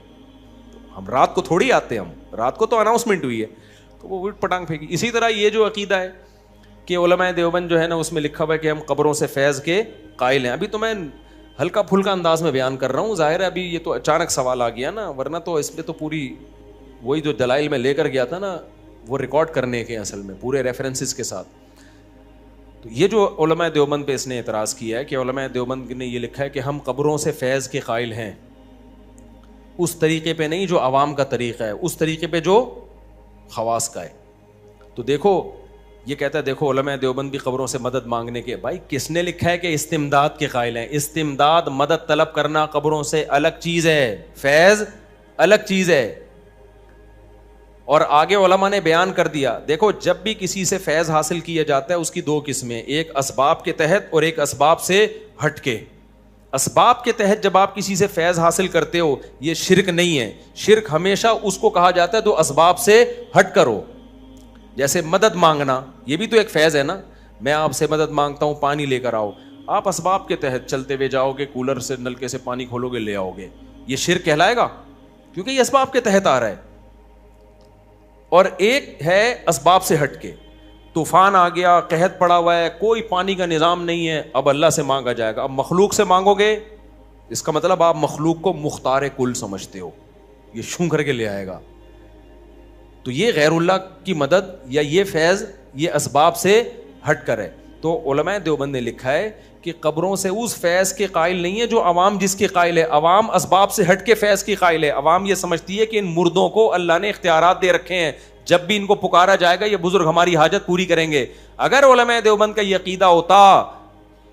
Speaker 1: ہم رات کو تھوڑی آتے, ہم رات کو تو اناؤنسمنٹ ہوئی ہے تو وہ پٹانگ پھینکی. اسی طرح یہ جو عقیدہ ہے کہ علماء دیوبند جو ہے نا اس میں لکھا ہوا ہے کہ ہم قبروں سے فیض کے قائل ہیں. ابھی تو میں ہلکا پھلکا انداز میں بیان کر رہا ہوں, ظاہر ہے ابھی یہ تو اچانک سوال آ گیا نا, ورنہ تو اس میں تو پوری وہی جو دلائل میں لے کر گیا تھا نا وہ ریکارڈ کرنے کے اصل میں پورے ریفرنسز کے ساتھ. تو یہ جو علماء دیوبند پہ اس نے اعتراض کیا ہے کہ علماء دیوبند نے یہ لکھا ہے کہ ہم قبروں سے فیض کے قائل ہیں, اس طریقے پہ نہیں جو عوام کا طریقہ ہے, اس طریقے پہ جو خواص کا ہے. تو دیکھو یہ کہتا ہے دیکھو علماء دیوبند بھی قبروں سے مدد مانگنے کے. بھائی کس نے لکھا ہے کہ استمداد کے قائل ہیں؟ استمداد مدد طلب کرنا قبروں سے الگ چیز ہے, فیض الگ چیز ہے. اور آگے علماء نے بیان کر دیا دیکھو جب بھی کسی سے فیض حاصل کیا جاتا ہے اس کی 2 قسمیں, ایک اسباب کے تحت اور ایک اسباب سے ہٹ کے. اسباب کے تحت جب آپ کسی سے فیض حاصل کرتے ہو یہ شرک نہیں ہے. شرک ہمیشہ اس کو کہا جاتا ہے تو اسباب سے ہٹ کرو. جیسے مدد مانگنا یہ بھی تو ایک فیض ہے نا, میں آپ سے مدد مانگتا ہوں پانی لے کر آؤ, آپ اسباب کے تحت چلتے ہوئے جاؤ گے, کولر سے نلکے سے پانی کھولو گے لے آؤ گے, یہ شرک کہلائے گا کیونکہ یہ اسباب کے تحت آ رہا ہے. اور ایک ہے اسباب سے ہٹ کے, طوفان آ گیا, قحط پڑا ہوا ہے, کوئی پانی کا نظام نہیں ہے, اب اللہ سے مانگا جائے گا. اب مخلوق سے مانگو گے اس کا مطلب آپ مخلوق کو مختار کل سمجھتے ہو, یہ شوں کر کے لے آئے گا. تو یہ غیر اللہ کی مدد یا یہ فیض یہ اسباب سے ہٹ کر ہے. تو علماء دیوبند نے لکھا ہے کہ قبروں سے اس فیض کے قائل نہیں ہے جو عوام جس کے قائل ہے. عوام اسباب سے ہٹ کے فیض کی قائل ہے. عوام یہ سمجھتی ہے کہ ان مردوں کو اللہ نے اختیارات دے رکھے ہیں, جب بھی ان کو پکارا جائے گا یہ بزرگ ہماری حاجت پوری کریں گے. اگر علماء دیوبند کا یہ عقیدہ ہوتا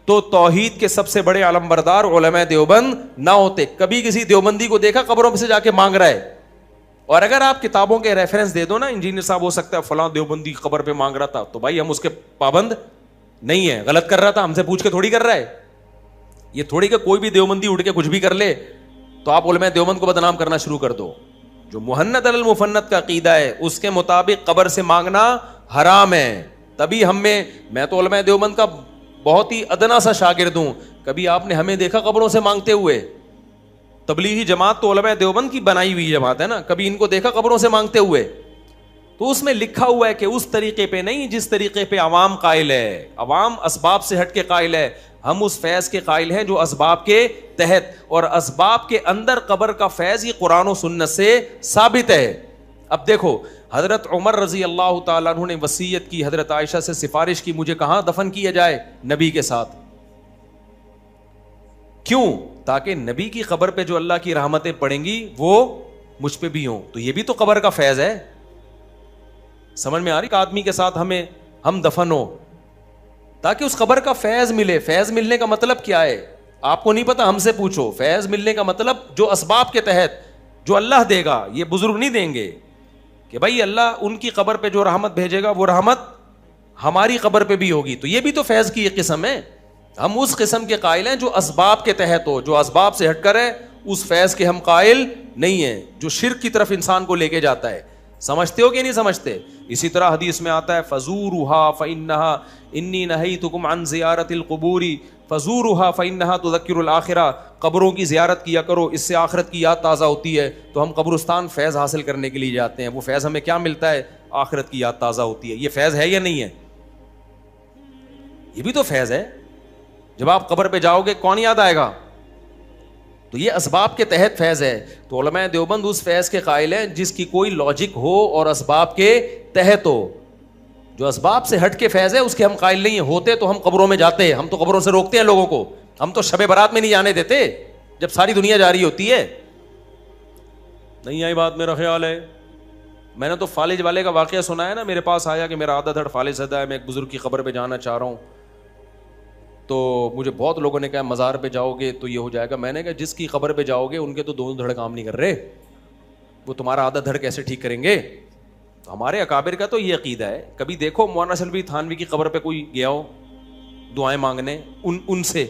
Speaker 1: تو توحید کے سب سے بڑے علمبردار علماء دیوبند نہ ہوتے. کبھی کسی دیوبندی کو دیکھا قبروں پہ سے جا کے مانگ رہا ہے؟ اور اگر آپ کتابوں کے ریفرنس دے دو نا, انجینئر صاحب ہو سکتا ہے فلاں دیوبندی قبر پہ مانگ رہا تھا, تو بھائی ہم اس کے پابند نہیں ہے, غلط کر رہا تھا ہم سے پوچھ کے تھوڑی کر رہا ہے. یہ تھوڑی کہ کوئی بھی دیوبندی اٹھ کے کچھ بھی کر لے تو آپ علماء دیوبند کو بدنام کرنا شروع کر دو. جو محنت علی المفنت کا عقیدہ ہے اس کے مطابق قبر سے مانگنا حرام ہے. تبھی میں تو علماء دیوبند کا بہت ہی ادنا سا شاگرد ہوں, کبھی آپ نے ہمیں دیکھا قبروں سے مانگتے ہوئے؟ تبلیغی جماعت تو علماء دیوبند کی بنائی ہوئی جماعت ہے نا, کبھی ان کو دیکھا قبروں سے مانگتے ہوئے؟ تو اس میں لکھا ہوا ہے کہ اس طریقے پہ نہیں جس طریقے پہ عوام قائل ہے. عوام اسباب سے ہٹ کے قائل ہے, ہم اس فیض کے قائل ہیں جو اسباب کے تحت, اور اسباب کے اندر قبر کا فیض یہ قرآن و سنت سے ثابت ہے. اب دیکھو حضرت عمر رضی اللہ تعالیٰ عنہ نے وصیت کی, حضرت عائشہ سے سفارش کی مجھے کہاں دفن کیا جائے؟ نبی کے ساتھ. کیوں؟ تاکہ نبی کی قبر پہ جو اللہ کی رحمتیں پڑیں گی وہ مجھ پہ بھی ہوں. تو یہ بھی تو قبر کا فیض ہے. سمجھ میں آ رہی؟ کہ آدمی کے ساتھ ہم دفن ہو تاکہ اس قبر کا فیض ملے. فیض ملنے کا مطلب کیا ہے آپ کو نہیں پتا؟ ہم سے پوچھو. فیض ملنے کا مطلب جو اسباب کے تحت جو اللہ دے گا, یہ بزرگ نہیں دیں گے کہ بھائی اللہ ان کی قبر پہ جو رحمت بھیجے گا وہ رحمت ہماری قبر پہ بھی ہوگی. تو یہ بھی تو فیض کی ایک قسم ہے. ہم اس قسم کے قائل ہیں جو اسباب کے تحت ہو, جو اسباب سے ہٹ کر ہے اس فیض کے ہم قائل نہیں ہیں جو شرک کی طرف انسان کو لے کے جاتا ہے. سمجھتے ہو کہ نہیں سمجھتے؟ اسی طرح حدیث میں آتا ہے فزورها فإنها انی نہیتکم عن زیارت القبور فزورها فإنها تذکر الآخرہ. قبروں کی زیارت کیا کرو, اس سے آخرت کی یاد تازہ ہوتی ہے. تو ہم قبرستان فیض حاصل کرنے کے لیے جاتے ہیں. وہ فیض ہمیں کیا ملتا ہے؟ آخرت کی یاد تازہ ہوتی ہے. یہ فیض ہے یا نہیں ہے؟ یہ بھی تو فیض ہے. جب آپ قبر پہ جاؤ گے کون یاد آئے گا؟ تو یہ اسباب کے تحت فیض ہے. تو علماء دیوبند اس فیض کے قائل ہیں جس کی کوئی لاجک ہو اور اسباب کے تحت ہو. جو اسباب سے ہٹ کے فیض ہے اس کے ہم قائل نہیں ہیں. ہوتے تو ہم قبروں میں جاتے, ہم تو قبروں سے روکتے ہیں لوگوں کو, ہم تو شب برات میں نہیں جانے دیتے. جب ساری دنیا جا رہی ہوتی ہے. نہیں آئی بات میرا خیال ہے. میں نے تو فالج والے کا واقعہ سنا ہے نا, میرے پاس آیا کہ میرا آدھا دھڑ فالج زدہ ہے, میں ایک بزرگ کی قبر پہ جانا چاہ رہا ہوں. تو مجھے بہت لوگوں نے کہا مزار پہ جاؤ گے تو یہ ہو جائے گا. میں نے کہا جس کی قبر پہ جاؤ گے ان کے تو دونوں دھڑ کام نہیں کر رہے, وہ تمہارا آدھا دھڑ کیسے ٹھیک کریں گے. تو ہمارے اکابر کا تو یہ عقیدہ ہے. کبھی دیکھو مولانا سلوی تھانوی کی قبر پہ کوئی گیا ہو دعائیں مانگنے, ان سے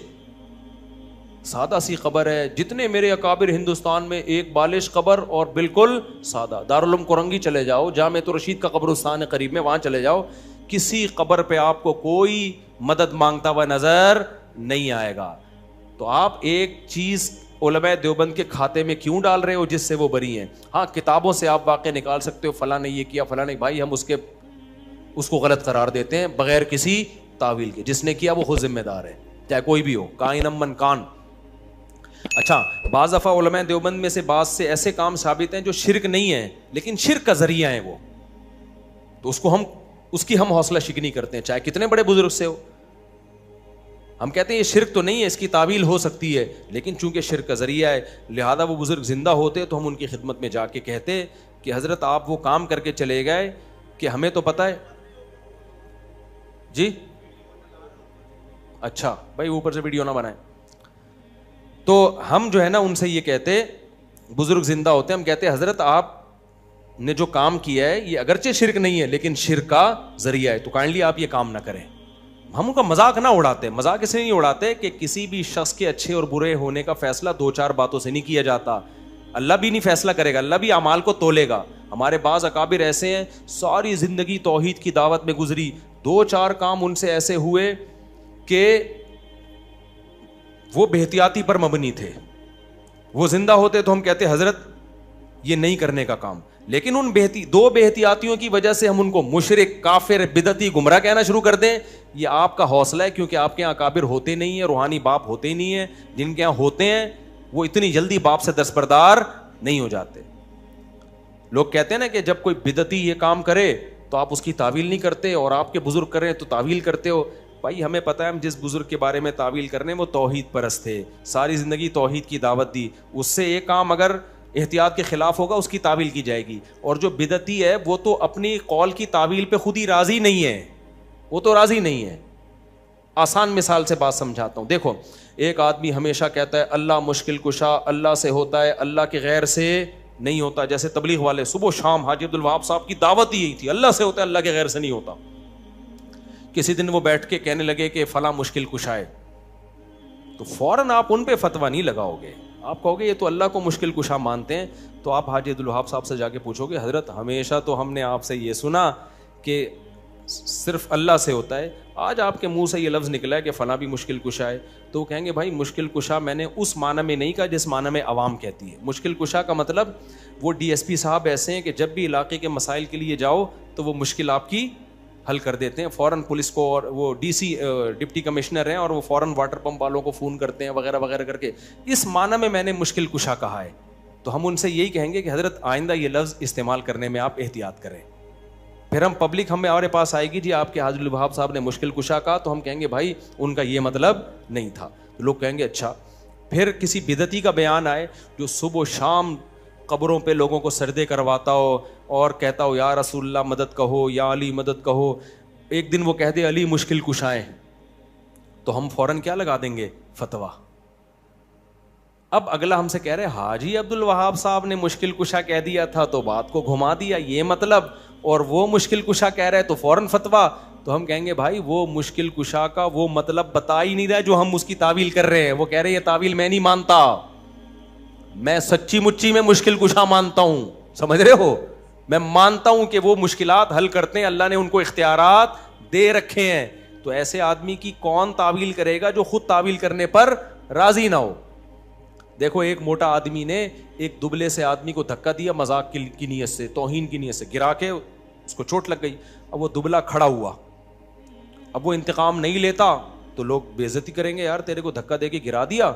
Speaker 1: سادہ سی قبر ہے. جتنے میرے اکابر ہندوستان میں, ایک بالش قبر اور بالکل سادہ. دارالعلوم کرنگی چلے جاؤ, جامع رشید کا قبرستان ہے قریب میں, وہاں چلے جاؤ, کسی قبر پہ آپ کو کوئی مدد مانگتا ہوا نظر نہیں آئے گا. تو آپ ایک چیز علماء دیوبند کے کھاتے میں کیوں ڈال رہے ہو جس سے وہ بری ہیں؟ ہاں کتابوں سے آپ واقع نکال سکتے ہو, فلاں نے یہ کیا, فلاں نے, بھائی ہم اس کو غلط قرار دیتے ہیں بغیر کسی تعویل کے. جس نے کیا وہ خود ذمہ دار ہے, چاہے کوئی بھی ہو, کائنم من کان. اچھا, بعض دفعہ علماء دیوبند میں سے بعض سے ایسے کام ثابت ہیں جو شرک نہیں ہے لیکن شرک کا ذریعہ ہیں وہ, تو اس کی ہم حوصلہ شکنی کرتے ہیں چاہے کتنے بڑے بزرگ سے ہو. ہم کہتے ہیں یہ شرک تو نہیں ہے, اس کی تعویل ہو سکتی ہے, لیکن چونکہ شرک کا ذریعہ ہے لہذا وہ بزرگ زندہ ہوتے تو ہم ان کی خدمت میں جا کے کہتے کہ حضرت آپ وہ کام کر کے چلے گئے کہ ہمیں تو پتہ ہے. جی اچھا بھائی اوپر سے ویڈیو نہ بنائیں. تو ہم جو ہے نا ان سے یہ کہتے, بزرگ زندہ ہوتے, ہم کہتے حضرت آپ نے جو کام کیا ہے یہ اگرچہ شرک نہیں ہے لیکن شرک کا ذریعہ ہے, تو کائنڈلی آپ یہ کام نہ کریں. ہم ان کا مذاق نہ اڑاتے. مذاق اس لیے نہیں اڑاتے کہ کسی بھی شخص کے اچھے اور برے ہونے کا فیصلہ 2-4 باتوں سے نہیں کیا جاتا. اللہ بھی نہیں فیصلہ کرے گا, اللہ بھی اعمال کو تولے گا. ہمارے بعض اکابر ایسے ہیں ساری زندگی توحید کی دعوت میں گزری, 2-4 کام ان سے ایسے ہوئے کہ وہ بے احتیاطی پر مبنی تھے. وہ زندہ ہوتے تو ہم کہتے حضرت یہ نہیں کرنے کا کام, لیکن ان دو بے احتیاطیوں کی وجہ سے ہم ان کو مشرک, کافر, بدعتی, گمراہ کہنا شروع کر دیں. یہ آپ کا حوصلہ ہے کیونکہ آپ کے یہاں اکابر ہوتے نہیں ہیں, روحانی باپ ہوتے ہی نہیں ہیں. جن کے یہاں ہوتے ہیں وہ اتنی جلدی باپ سے دستبردار نہیں ہو جاتے. لوگ کہتے ہیں نا کہ جب کوئی بدعتی یہ کام کرے تو آپ اس کی تعویل نہیں کرتے, اور آپ کے بزرگ کریں تو تعویل کرتے ہو. بھائی ہمیں پتہ ہے ہم جس بزرگ کے بارے میں تعویل کرنے وہ توحید پرست تھے, ساری زندگی توحید کی دعوت دی. اس سے ایک کام اگر احتیاط کے خلاف ہوگا اس کی تعویل کی جائے گی. اور جو بدعتی ہے وہ تو اپنی قول کی تعویل پہ خود ہی راضی نہیں ہے, وہ تو راضی نہیں ہے. آسان مثال سے بات سمجھاتا ہوں. دیکھو ایک آدمی ہمیشہ کہتا ہے اللہ مشکل کشا اللہ سے ہوتا ہے, اللہ کے غیر سے نہیں ہوتا. جیسے تبلیغ والے صبح شام حاجی عبدالوہاب صاحب کی دعوت ہی یہی تھی, اللہ سے ہوتا ہے اللہ کے غیر سے نہیں ہوتا. کسی دن وہ بیٹھ کے کہنے لگے کہ فلاں مشکل کشا ہے, تو فوراً آپ ان پہ فتویٰ نہیں لگاؤ گے, آپ کہو گے یہ تو اللہ کو مشکل کشا مانتے ہیں. تو آپ حاجی عبدالوہاب صاحب سے جا کے پوچھو گے حضرت ہمیشہ تو ہم نے آپ سے یہ سنا کہ صرف اللہ سے ہوتا ہے, آج آپ کے منہ سے یہ لفظ نکلا ہے کہ فلاں بھی مشکل کشا ہے. تو وہ کہیں گے بھائی مشکل کشا میں نے اس معنی میں نہیں کہا جس معنی میں عوام کہتی ہے. مشکل کشا کا مطلب وہ ڈی ایس پی صاحب ایسے ہیں کہ جب بھی علاقے کے مسائل کے لیے جاؤ تو وہ مشکل آپ کی حل کر دیتے ہیں. فوراً پولیس کو, اور وہ ڈی سی ڈپٹی کمشنر ہیں اور وہ فوراً واٹر پمپ والوں کو فون کرتے ہیں وغیرہ وغیرہ کر کے. اس معنی میں نے مشکل کشا کہا ہے. تو ہم ان سے یہی کہیں گے کہ حضرت آئندہ یہ لفظ استعمال کرنے میں آپ احتیاط کریں. پھر ہم پبلک ہمارے پاس آئے گی جی آپ کے حاجی عبدالوہاب صاحب نے مشکل کشا کہا, تو ہم کہیں گے بھائی ان کا یہ مطلب نہیں تھا. لوگ کہیں گے اچھا. پھر کسی بدعتی کا بیان آئے جو صبح و شام قبروں پہ لوگوں کو سجدے کرواتا ہو اور کہتا ہو یا رسول اللہ مدد کہو, یا علی مدد کہو. ایک دن وہ کہہ دے علی مشکل کشائیں, تو ہم فوراً کیا لگا دیں گے فتویٰ. اب اگلا ہم سے کہہ رہے حاجی عبدالوہاب صاحب نے مشکل کشا کہہ دیا تھا تو بات کو گھما دیا یہ مطلب, اور وہ مشکل کشا کہہ رہے تو فوراً فتویٰ. تو ہم کہیں گے بھائی وہ مشکل کشا کا وہ مطلب بتا ہی نہیں رہا جو ہم اس کی تعویل کر رہے ہیں. وہ کہہ رہے یہ تعویل میں نہیں مانتا, میں سچی مچی میں مشکل کشا مانتا ہوں. سمجھ رہے ہو, میں مانتا ہوں کہ وہ مشکلات حل کرتے ہیں, اللہ نے ان کو اختیارات دے رکھے ہیں. تو ایسے آدمی کی کون تعویل کرے گا جو خود تعویل کرنے پر راضی نہ ہو. دیکھو ایک موٹا آدمی نے ایک دبلے سے آدمی کو دھکا دیا مذاق کی نیت سے, توہین کی نیت سے, گرا کے اس کو چوٹ لگ گئی. اب وہ دبلا کھڑا ہوا, اب وہ انتقام نہیں لیتا تو لوگ بے عزتی کریں گے, یار تیرے کو دھکا دے کے گرا دیا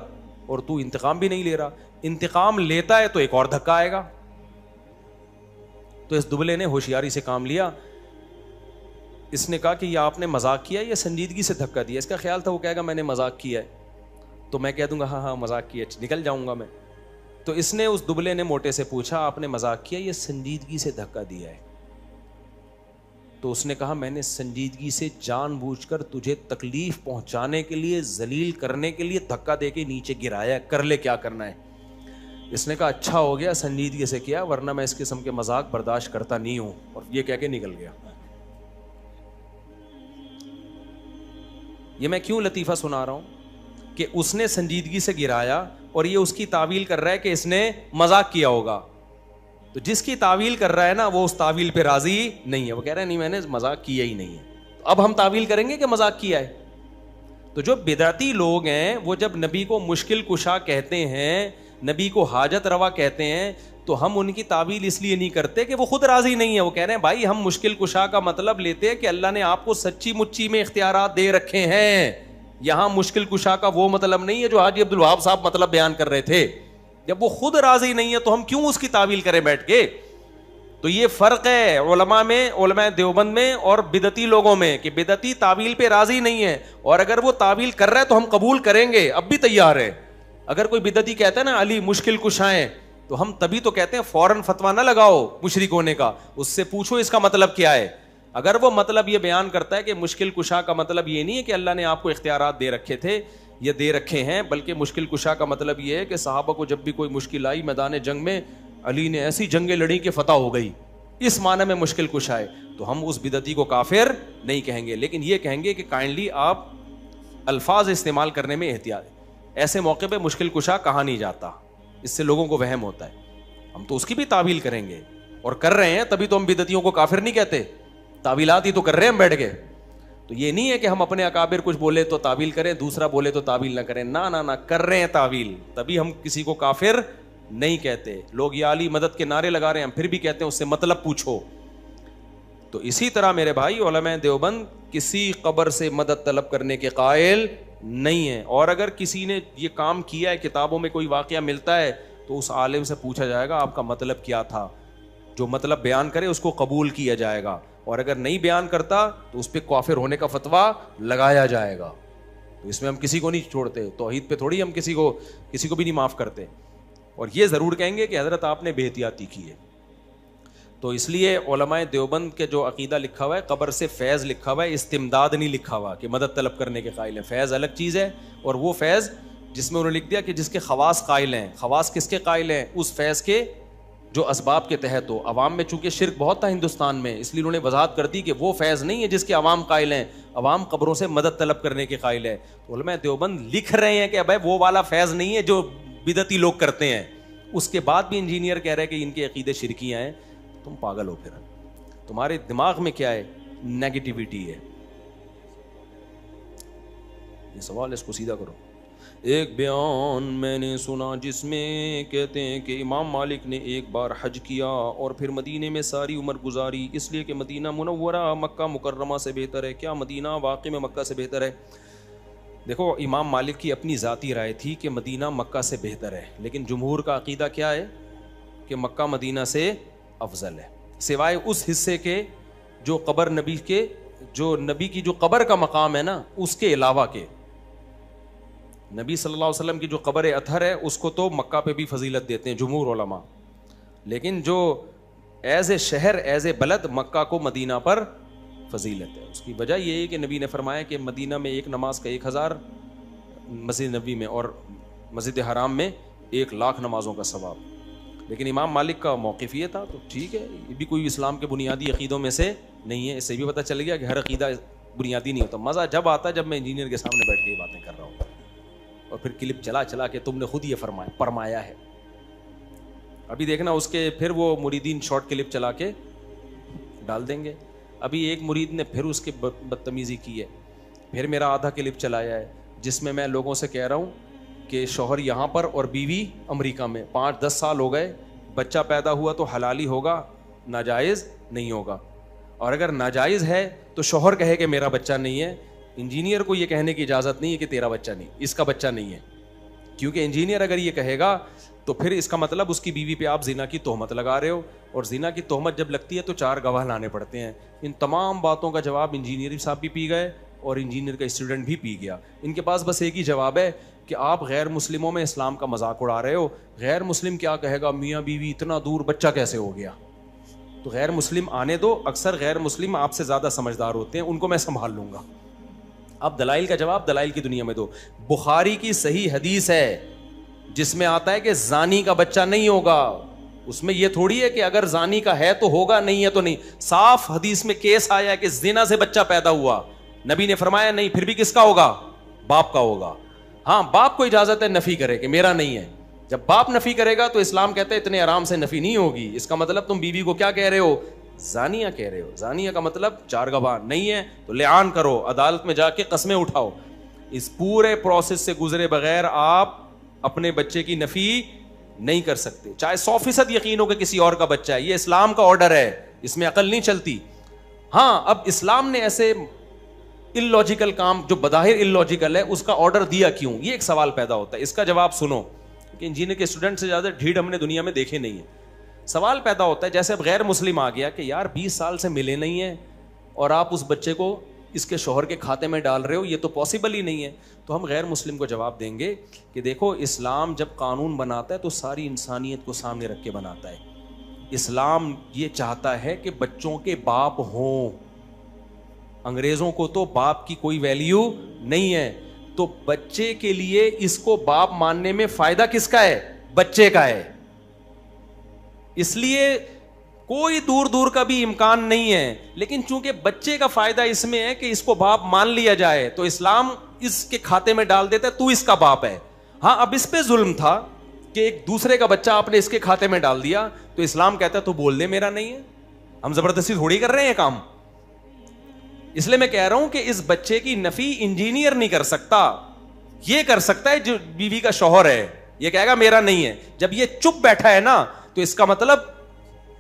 Speaker 1: اور تو انتقام بھی نہیں لے رہا. انتقام لیتا ہے تو ایک اور دھکا آئے گا. تو اس دبلے نے ہوشیاری سے کام لیا, اس نے کہا کہ یہ آپ نے مذاق کیا یا سنجیدگی سے دھکا دیا. اس کا خیال تھا وہ کہے گا میں نے مذاق کیا ہے. تو میں کہہ دوں گا ہاں ہاں مذاق کیا, نکل جاؤں گا میں. تو اس نے اس دبلے نے موٹے سے پوچھا آپ نے مذاق کیا, یہ سنجیدگی سے دھکا دیا ہے؟ تو اس نے کہا میں نے سنجیدگی سے جان بوجھ کر تجھے تکلیف پہنچانے کے لیے, ذلیل کرنے کے لیے دھکا دے کے نیچے گرایا, کر لے کیا کرنا ہے. اس نے کہا اچھا ہو گیا سنجیدگی سے کیا, ورنہ میں اس قسم کے مذاق برداشت کرتا نہیں ہوں, اور یہ کہہ کے نکل گیا. یہ میں کیوں لطیفہ سنا رہا ہوں کہ اس نے سنجیدگی سے گرایا اور یہ اس کی تعویل کر رہا ہے کہ اس نے مذاق کیا ہوگا. تو جس کی تعویل کر رہا ہے نا وہ اس تعویل پہ راضی نہیں ہے, وہ کہہ رہا ہے نہیں میں نے مذاق کیا ہی نہیں ہے. اب ہم تعویل کریں گے کہ مذاق کیا ہے. تو جو بدعتی لوگ ہیں وہ جب نبی کو مشکل کشا کہتے ہیں, نبی کو حاجت روا کہتے ہیں, تو ہم ان کی تعویل اس لیے نہیں کرتے کہ وہ خود راضی نہیں ہے. وہ کہہ رہے ہیں بھائی ہم مشکل کشا کا مطلب لیتے ہیں کہ اللہ نے آپ کو سچی مچی میں اختیارات دے رکھے ہیں. یہاں مشکل کشا کا وہ مطلب نہیں ہے جو حاجی عبد الوہاب صاحب مطلب بیان کر رہے تھے. جب وہ خود راضی نہیں ہے تو ہم کیوں اس کی تعویل کریں بیٹھ کے. تو یہ فرق ہے علماء میں, علماء دیوبند میں اور بدعتی لوگوں میں, کہ بدعتی تعویل پہ راضی نہیں ہے, اور اگر وہ تعویل کر رہا ہے تو ہم قبول کریں گے, اب بھی تیار ہے. اگر کوئی بدعتی کہتا ہے نا علی مشکل کشائیں, تو ہم تبھی تو کہتے ہیں فوراً فتویٰ نہ لگاؤ مشرک ہونے کا, اس سے پوچھو اس کا مطلب کیا ہے. اگر وہ مطلب یہ بیان کرتا ہے کہ مشکل کشا کا مطلب یہ نہیں ہے کہ اللہ نے آپ کو اختیارات دے رکھے تھے یا دے رکھے ہیں, بلکہ مشکل کشا کا مطلب یہ ہے کہ صحابہ کو جب بھی کوئی مشکل آئی میدان جنگ میں علی نے ایسی جنگیں لڑی کہ فتح ہو گئی, اس معنی میں مشکل کشا ہے, تو ہم اس بدعتی کو کافر نہیں کہیں گے, لیکن یہ کہیں گے کہ کائنڈلی آپ الفاظ استعمال کرنے میں احتیاط. ایسے موقع پہ مشکل کشا کہا نہیں جاتا, اس سے لوگوں کو وہم ہوتا ہے. ہم تو اس کی بھی تعویل کریں گے اور کر رہے ہیں, تبھی تو ہم بدعتیوں کو کافر نہیں کہتے, تعویلات ہی تو کر رہے ہیں ہم بیٹھ کے. تو یہ نہیں ہے کہ ہم اپنے اکابر کچھ بولے تو تعویل کریں, دوسرا بولے تو تعویل نہ کریں, نہ کر رہے ہیں تعویل, تبھی ہم کسی کو کافر نہیں کہتے. لوگ یا علی مدد کے نعرے لگا رہے ہیں, ہم پھر بھی کہتے ہیں اس سے مطلب پوچھو. تو اسی طرح میرے بھائی علماء دیوبند کسی قبر سے مدد طلب کرنے کے قائل نہیں ہے, اور اگر کسی نے یہ کام کیا ہے, کتابوں میں کوئی واقعہ ملتا ہے, تو اس عالم سے پوچھا جائے گا آپ کا مطلب کیا تھا, جو مطلب بیان کرے اس کو قبول کیا جائے گا, اور اگر نہیں بیان کرتا تو اس پہ کافر ہونے کا فتویٰ لگایا جائے گا. تو اس میں ہم کسی کو نہیں چھوڑتے, توحید پہ تھوڑی ہم کسی کو بھی نہیں معاف کرتے. اور یہ ضرور کہیں گے کہ حضرت آپ نے بے احتیاطی کی ہے. تو اس لیے علماء دیوبند کے جو عقیدہ لکھا ہوا ہے, قبر سے فیض لکھا ہوا ہے, استمداد نہیں لکھا ہوا کہ مدد طلب کرنے کے قائل ہیں. فیض الگ چیز ہے, اور وہ فیض جس میں انہوں نے لکھ دیا کہ جس کے خواص قائل ہیں. خواص کس کے قائل ہیں؟ اس فیض کے جو اسباب کے تحت ہو. عوام میں چونکہ شرک بہت تھا ہندوستان میں, اس لیے انہوں نے وضاحت کر دی کہ وہ فیض نہیں ہے جس کے عوام قائل ہیں, عوام قبروں سے مدد طلب کرنے کے قائل ہے. تو علماء دیوبند لکھ رہے ہیں کہ بھائی وہ والا فیض نہیں ہے جو بدعتی لوگ کرتے ہیں. اس کے بعد بھی انجینئر کہہ رہے ہیں کہ ان کے عقیدے شرکیاں ہیں. تم پاگل ہو, پھر تمہارے دماغ میں کیا ہے؟ نیگیٹیوٹی ہے. یہ سوال اس کو سیدھا کرو. ایک بیان میں نے سنا جس میں کہتے ہیں کہ امام مالک نے ایک بار حج کیا اور پھر مدینے میں ساری عمر گزاری, اس لیے کہ مدینہ منورہ مکہ مکرمہ سے بہتر ہے. کیا مدینہ واقعی میں مکہ سے بہتر ہے؟ دیکھو امام مالک کی اپنی ذاتی رائے تھی کہ مدینہ مکہ سے بہتر ہے, لیکن جمہور کا عقیدہ کیا ہے کہ مکہ مدینہ سے افضل ہے, سوائے اس حصے کے جو قبر نبی کے, جو نبی کی جو قبر کا مقام ہے نا, اس کے علاوہ کے. نبی صلی اللہ علیہ وسلم کی جو قبر اطہر ہے اس کو تو مکہ پہ بھی فضیلت دیتے ہیں جمہور علماء, لیکن جو ایز اے شہر ایز اے بلد مکہ کو مدینہ پر فضیلت ہے. اس کی وجہ یہ ہے کہ نبی نے فرمایا کہ مدینہ میں ایک نماز کا 1000 مسجد نبی میں, اور مسجد حرام میں 1,00,000 نمازوں کا ثواب. لیکن امام مالک کا موقف یہ تھا, تو ٹھیک ہے, یہ بھی کوئی اسلام کے بنیادی عقیدوں میں سے نہیں ہے. اس سے بھی پتہ چل گیا کہ ہر عقیدہ بنیادی نہیں ہوتا. مزہ جب آتا ہے جب میں انجینئر کے سامنے بیٹھ کے یہ باتیں کر رہا ہوں, اور پھر کلپ چلا کے تم نے خود یہ فرمایا ہے. ابھی دیکھنا اس کے پھر وہ مریدین شارٹ کلپ چلا کے ڈال دیں گے. ابھی ایک مرید نے پھر اس کی بدتمیزی کی ہے, پھر میرا آدھا کلپ چلایا ہے جس میں لوگوں سے کہہ رہا ہوں کہ شوہر یہاں پر اور بیوی امریکہ میں, 5-10 سال ہو گئے, بچہ پیدا ہوا تو حلالی ہوگا, ناجائز نہیں ہوگا. اور اگر ناجائز ہے تو شوہر کہے کہ میرا بچہ نہیں ہے, انجینئر کو یہ کہنے کی اجازت نہیں ہے کہ تیرا بچہ نہیں, اس کا بچہ نہیں ہے. کیونکہ انجینئر اگر یہ کہے گا تو پھر اس کا مطلب اس کی بیوی پہ آپ زنا کی تہمت لگا رہے ہو, اور زنا کی تہمت جب لگتی ہے تو 4 گواہ لانے پڑتے ہیں. ان تمام باتوں کا جواب انجینئر صاحب بھی پی گئے اور انجینئر کا اسٹوڈنٹ بھی پی گیا. ان کے پاس بس ایک ہی جواب ہے کہ آپ غیر مسلموں میں اسلام کا مذاق اڑا رہے ہو. غیر مسلم کیا کہے گا, میاں بیوی اتنا دور بچہ کیسے ہو گیا؟ تو غیر مسلم آنے دو, اکثر غیر مسلم آپ سے زیادہ سمجھدار ہوتے ہیں, ان کو میں سنبھال لوں گا. اب دلائل کا جواب دلائل کی دنیا میں دو. بخاری کی صحیح حدیث ہے جس میں آتا ہے کہ زانی کا بچہ نہیں ہوگا. اس میں یہ تھوڑی ہے کہ اگر زانی کا ہے تو ہوگا, نہیں ہے تو نہیں. صاف حدیث میں کیس آیا ہے کہ زنا سے بچہ پیدا ہوا, نبی نے فرمایا نہیں, پھر بھی کس کا ہوگا؟ باپ کا ہوگا. ہاں, باپ کو اجازت ہے نفی کرے کہ میرا نہیں ہے. جب باپ نفی کرے گا تو اسلام کہتا ہے اتنے آرام سے نفی نہیں ہوگی. اس کا مطلب تم بیوی کو کیا کہہ رہے ہو؟ زانیہ کہہ رہے ہو. زانیہ کا مطلب چار گواہ نہیں ہے تو لعان کرو, عدالت میں جا کے قسمیں اٹھاؤ. اس پورے پروسیس سے گزرے بغیر آپ اپنے بچے کی نفی نہیں کر سکتے, چاہے 100% یقین ہو کہ کسی اور کا بچہ ہے. یہ اسلام کا آرڈر ہے, اس میں عقل نہیں چلتی. ہاں, اب اسلام نے ایسے اللاجیکل کام جو بظاہر اللاجیکل ہے اس کا آرڈر دیا کیوں, یہ ایک سوال پیدا ہوتا ہے. اس کا جواب سنو کہ انجینئر کے اسٹوڈنٹ سے زیادہ ڈھیڑ ہم نے دنیا میں دیکھے نہیں ہے. سوال پیدا ہوتا ہے جیسے اب غیر مسلم آ گیا کہ یار 20 سال سے ملے نہیں ہیں اور آپ اس بچے کو اس کے شوہر کے کھاتے میں ڈال رہے ہو, یہ تو پاسبل ہی نہیں ہے. تو ہم غیر مسلم کو جواب دیں گے کہ دیکھو, اسلام جب قانون بناتا ہے تو ساری انسانیت کو سامنے رکھ کے بناتا ہے. اسلام یہ چاہتا ہے کہ بچوں کے باپ ہوں. انگریزوں کو تو باپ کی کوئی ویلیو نہیں ہے, تو بچے کے لیے اس کو باپ ماننے میں فائدہ کس کا ہے؟ بچے کا ہے. اس لیے کوئی دور دور کا بھی امکان نہیں ہے, لیکن چونکہ بچے کا فائدہ اس میں ہے کہ اس کو باپ مان لیا جائے تو اسلام اس کے کھاتے میں ڈال دیتا ہے تو اس کا باپ ہے. ہاں, اب اس پہ ظلم تھا کہ ایک دوسرے کا بچہ آپ نے اس کے کھاتے میں ڈال دیا تو اسلام کہتا ہے تو بول دے میرا نہیں ہے. ہم زبردستی تھوڑی کر رہے ہیں کام. اس لیے میں کہہ رہا ہوں کہ اس بچے کی نفی انجینئر نہیں کر سکتا, یہ کر سکتا ہے جو بیوی کا شوہر ہے, یہ کہے گا میرا نہیں ہے. جب یہ چپ بیٹھا ہے نا تو اس کا مطلب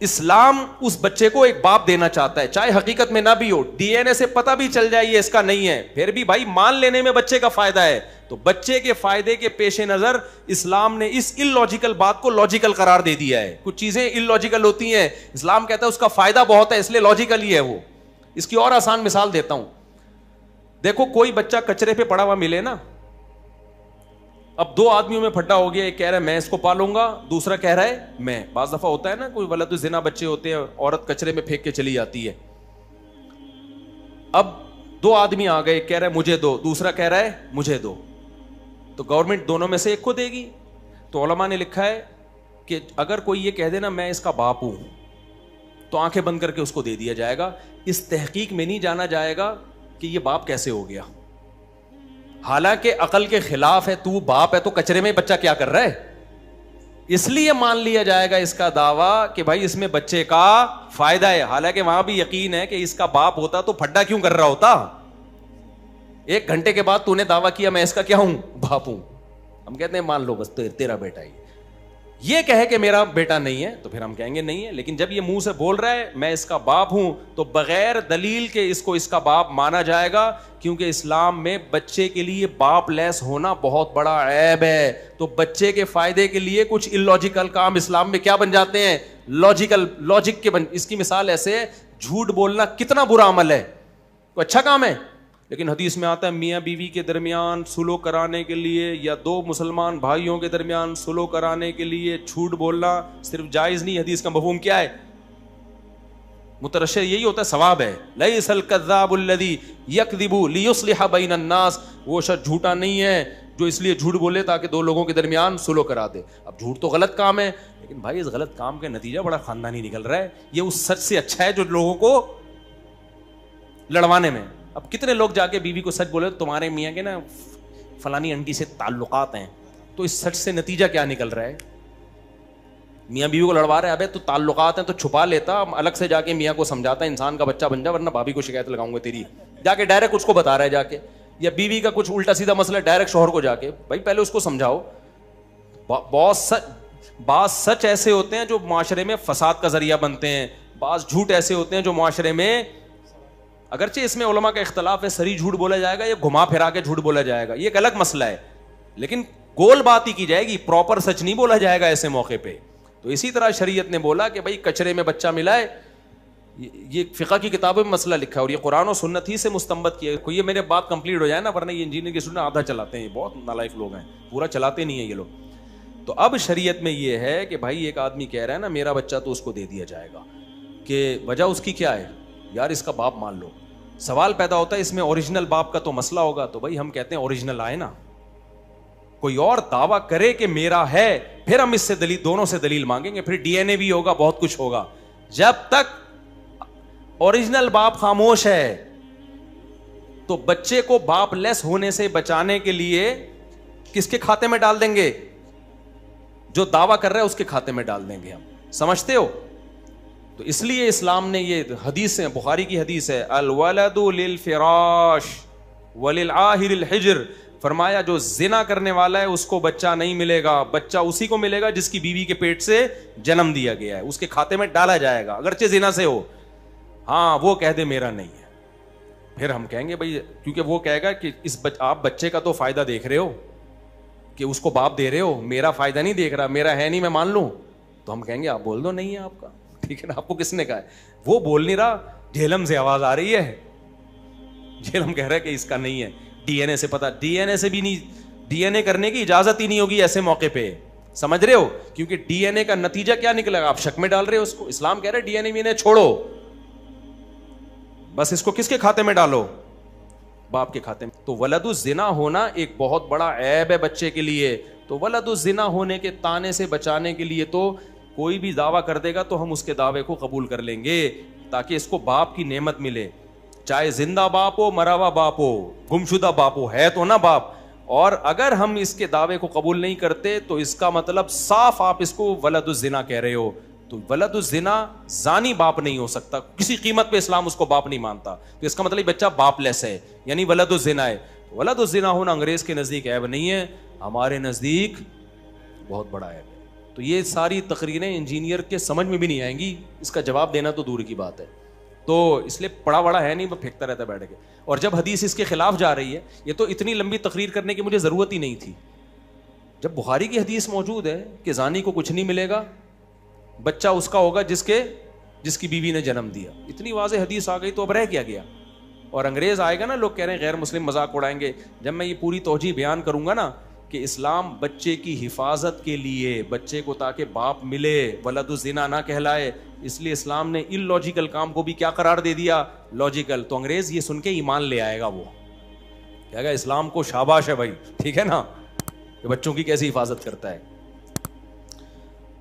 Speaker 1: اسلام اس بچے کو ایک باپ دینا چاہتا ہے, چاہے حقیقت میں نہ بھی ہو. ڈی این اے سے پتہ بھی چل جائے یہ اس کا نہیں ہے, پھر بھی بھائی مان لینے میں بچے کا فائدہ ہے. تو بچے کے فائدے کے پیش نظر اسلام نے اس اللاجیکل بات کو لاجیکل قرار دے دیا ہے. کچھ چیزیں اللاجیکل ہوتی ہیں, اسلام کہتا ہے اس کا فائدہ بہت ہے اس لیے لاجیکل ہی ہے وہ. اس کی اور آسان مثال دیتا ہوں. دیکھو, کوئی بچہ کچرے پہ پڑا ہوا ملے نا, اب 2 آدمیوں میں پھڈا ہو گیا, ایک کہہ رہا ہے میں اس کو پالوں گا, دوسرا کہہ رہا ہے میں. بعض دفعہ ہوتا ہے نا کوئی ولد الزنا بچے ہوتے ہیں, عورت کچرے میں پھینک کے چلی جاتی ہے. اب 2 آدمی آ گئے, ایک کہہ رہا ہے مجھے دو, دوسرا کہہ رہا ہے مجھے دو, تو گورنمنٹ دونوں میں سے ایک کو دے گی. تو علماء نے لکھا ہے کہ اگر کوئی یہ کہہ دے نا میں اس کا باپ ہوں تو آنکھیں بند کر کے اس کو دے دیا جائے گا. اس تحقیق میں نہیں جانا جائے گا کہ یہ باپ کیسے ہو گیا, حالانکہ عقل کے خلاف ہے. تو باپ ہے تو کچرے میں بچہ کیا کر رہا ہے؟ اس لیے مان لیا جائے گا اس کا دعویٰ کہ بھائی اس میں بچے کا فائدہ ہے, حالانکہ وہاں بھی یقین ہے کہ اس کا باپ ہوتا تو پھڈا کیوں کر رہا ہوتا. 1 گھنٹے کے بعد تو نے دعویٰ کیا میں اس کا کیا ہوں؟ باپ ہوں. ہم کہتے ہیں مان لو بس تیرا بیٹا ہی. یہ کہے کہ میرا بیٹا نہیں ہے تو پھر ہم کہیں گے نہیں ہے, لیکن جب یہ منہ سے بول رہا ہے میں اس کا باپ ہوں تو بغیر دلیل کے اس کو اس کا باپ مانا جائے گا, کیونکہ اسلام میں بچے کے لیے باپ لیس ہونا بہت بڑا عیب ہے. تو بچے کے فائدے کے لیے کچھ اللاجیکل کام اسلام میں کیا بن جاتے ہیں؟ لاجیکل, لاجک کے اس کی مثال ایسے ہے, جھوٹ بولنا کتنا برا عمل ہے, کوئی اچھا کام ہے, لیکن حدیث میں آتا ہے میاں بیوی کے درمیان سلو کرانے کے لیے یا 2 مسلمان بھائیوں کے درمیان سلو کرانے کے لیے جھوٹ بولنا صرف جائز نہیں. حدیث کا مفہوم کیا ہے؟ مترشح یہی ہوتا ہے, ثواب ہے. لیس الکذاب الذی یکذب لیصلح بین الناس, وہ شخص جھوٹا نہیں ہے جو اس لیے جھوٹ بولے تاکہ 2 لوگوں کے درمیان سلو کرا دے. اب جھوٹ تو غلط کام ہے, لیکن بھائی اس غلط کام کا نتیجہ بڑا خاندانی نکل رہا ہے. یہ اس سچ سے اچھا ہے جو لوگوں کو لڑوانے میں. اب کتنے لوگ جا کے بیوی کو سچ بولے تمہارے میاں کے نا فلانی انٹی سے تعلقات ہیں, تو اس سچ سے نتیجہ کیا نکل رہا ہے؟ میاں بیوی کو لڑوا رہے ہیں, ابے تو تعلقات ہیں تو چھپا لیتا, الگ سے جا کے میاں کو سمجھاتا انسان کا بچہ بن جا ورنہ بھابھی کو شکایت لگاؤں گا تیری, جا کے ڈائریکٹ اس کو بتا رہا ہے جا کے. یا بیوی کا کچھ الٹا سیدھا مسئلہ ڈائریکٹ شوہر کو جا کے, بھائی پہلے اس کو سمجھاؤ. بعض سچ ایسے ہوتے ہیں جو معاشرے میں فساد کا ذریعہ بنتے ہیں, بعض جھوٹ ایسے ہوتے ہیں جو معاشرے میں, اگرچہ اس میں علماء کا اختلاف ہے, سری جھوٹ بولا جائے گا یا گھما پھرا کے جھوٹ بولا جائے گا, یہ ایک الگ مسئلہ ہے, لیکن گول بات ہی کی جائے گی, پراپر سچ نہیں بولا جائے گا ایسے موقع پہ. تو اسی طرح شریعت نے بولا کہ بھائی کچرے میں بچہ ملا ہے, یہ فقہ کی کتابوں میں مسئلہ لکھا ہے اور یہ قرآن و سنت ہی سے مستنبط کیا ہے. کوئی یہ میرے بات کمپلیٹ ہو جائے نا, ورنہ یہ انجینئر کے اسٹوڈنٹ آدھا چلاتے ہیں, یہ بہت نالائق لوگ ہیں, پورا چلاتے نہیں ہیں یہ لوگ. تو اب شریعت میں یہ ہے کہ بھائی ایک آدمی کہہ رہا ہے نا میرا بچہ تو اس کو دے دیا جائے گا, کہ وجہ اس کی کیا ہے یار, اس کا باپ مان لو. سوال پیدا ہوتا ہے اس میں اوریجنل باپ کا تو مسئلہ ہوگا, تو بھائی ہم کہتے ہیں اوریجنل آئے نا, کوئی اور دعویٰ کرے کہ میرا ہے, پھر ہم اس سے دلیل, دونوں سے دلیل مانگیں گے, پھر ڈی این اے بھی ہوگا, بہت کچھ ہوگا. جب تک اوریجنل باپ خاموش ہے تو بچے کو باپ لیس ہونے سے بچانے کے لیے کس کے کھاتے میں ڈال دیں گے؟ جو دعویٰ کر رہا ہے اس کے کھاتے میں ڈال دیں گے ہم. سمجھتے ہو؟ تو اس لیے اسلام نے یہ حدیث ہے, بخاری کی حدیث ہے, الولد للفراش وللعاہر الحجر, فرمایا جو زنا کرنے والا ہے اس کو بچہ نہیں ملے گا, بچہ اسی کو ملے گا جس کی بیوی کے پیٹ سے جنم دیا گیا ہے, اس کے کھاتے میں ڈالا جائے گا اگرچہ زنا سے ہو. ہاں وہ کہہ دے میرا نہیں ہے, پھر ہم کہیں گے بھائی, کیونکہ وہ کہے گا کہ آپ بچے کا تو فائدہ دیکھ رہے ہو کہ اس کو باپ دے رہے ہو, میرا فائدہ نہیں دیکھ رہا, میرا ہے نہیں میں مان لوں. تو ہم کہیں گے آپ بول دو نہیں ہے آپ کا, ٹھیک ہے نا, آپ کو کس نے کہا ہے؟ وہ بول نہیں رہا, جہلم سے آواز آ رہی ہے, جہلم کہہ رہا ہے کہ اس کا نہیں ہے. ڈی این اے سے پتا, ڈی این اے سے بھی نہیں, ڈی این اے کرنے کی اجازت ہی نہیں ہوگی ایسے موقع پہ, سمجھ رہے ہو, کیونکہ ڈی این اے کا نتیجہ کیا نکلے گا, آپ شک میں ڈال رہے ہو اس کو. اسلام کہہ رہا ہے ڈی این اے وی چھوڑو, بس اس کو کس کے کھاتے میں ڈالو, باپ کے کھاتے میں. تو ولد الزنا ہونا ایک بہت بڑا عیب ہے بچے کے لیے. تو ولد الزنا ہونے کے طعنے سے بچانے کے لیے تو کوئی بھی دعویٰ کر دے گا تو ہم اس کے دعوے کو قبول کر لیں گے, تاکہ اس کو باپ کی نعمت ملے, چاہے زندہ باپ ہو, مرا ہوا باپ ہو, گمشدہ باپ ہو, ہے تو نا باپ. اور اگر ہم اس کے دعوے کو قبول نہیں کرتے تو اس کا مطلب صاف آپ اس کو ولد الزنا کہہ رہے ہو. تو ولد الزنا زانی باپ نہیں ہو سکتا, کسی قیمت پہ اسلام اس کو باپ نہیں مانتا, تو اس کا مطلب بچہ باپ لیس ہے, یعنی ولد الزنا ہے. ولد الزنا ہونا انگریز کے نزدیک عیب نہیں ہے, ہمارے نزدیک بہت بڑا عیب ہے. تو یہ ساری تقریریں انجینئر کے سمجھ میں بھی نہیں آئیں گی, اس کا جواب دینا تو دور کی بات ہے. تو اس لیے پڑا بڑا ہے نہیں, وہ پھینکتا رہتا بیٹھ کے. اور جب حدیث اس کے خلاف جا رہی ہے, یہ تو اتنی لمبی تقریر کرنے کی مجھے ضرورت ہی نہیں تھی. جب بخاری کی حدیث موجود ہے کہ زانی کو کچھ نہیں ملے گا, بچہ اس کا ہوگا جس کی بیوی نے جنم دیا, اتنی واضح حدیث آ گئی تو اب رہ کیا گیا. اور انگریز آئے گا نا, لوگ کہہ رہے ہیں غیر مسلم مذاق اڑائیں گے, جب میں یہ پوری توجیہ بیان کروں گا نا کہ اسلام بچے کی حفاظت کے لیے, بچے کو تاکہ باپ ملے, ولد الزنا نہ کہلائے, اس لیے اسلام نے ان لاجیکل کام کو بھی کیا قرار دے دیا, لاجیکل. تو انگریز یہ سن کے ایمان لے آئے گا, وہ کہے گا اسلام کو شاباش ہے بھائی, ٹھیک ہے نا, کہ بچوں کی کیسی حفاظت کرتا ہے.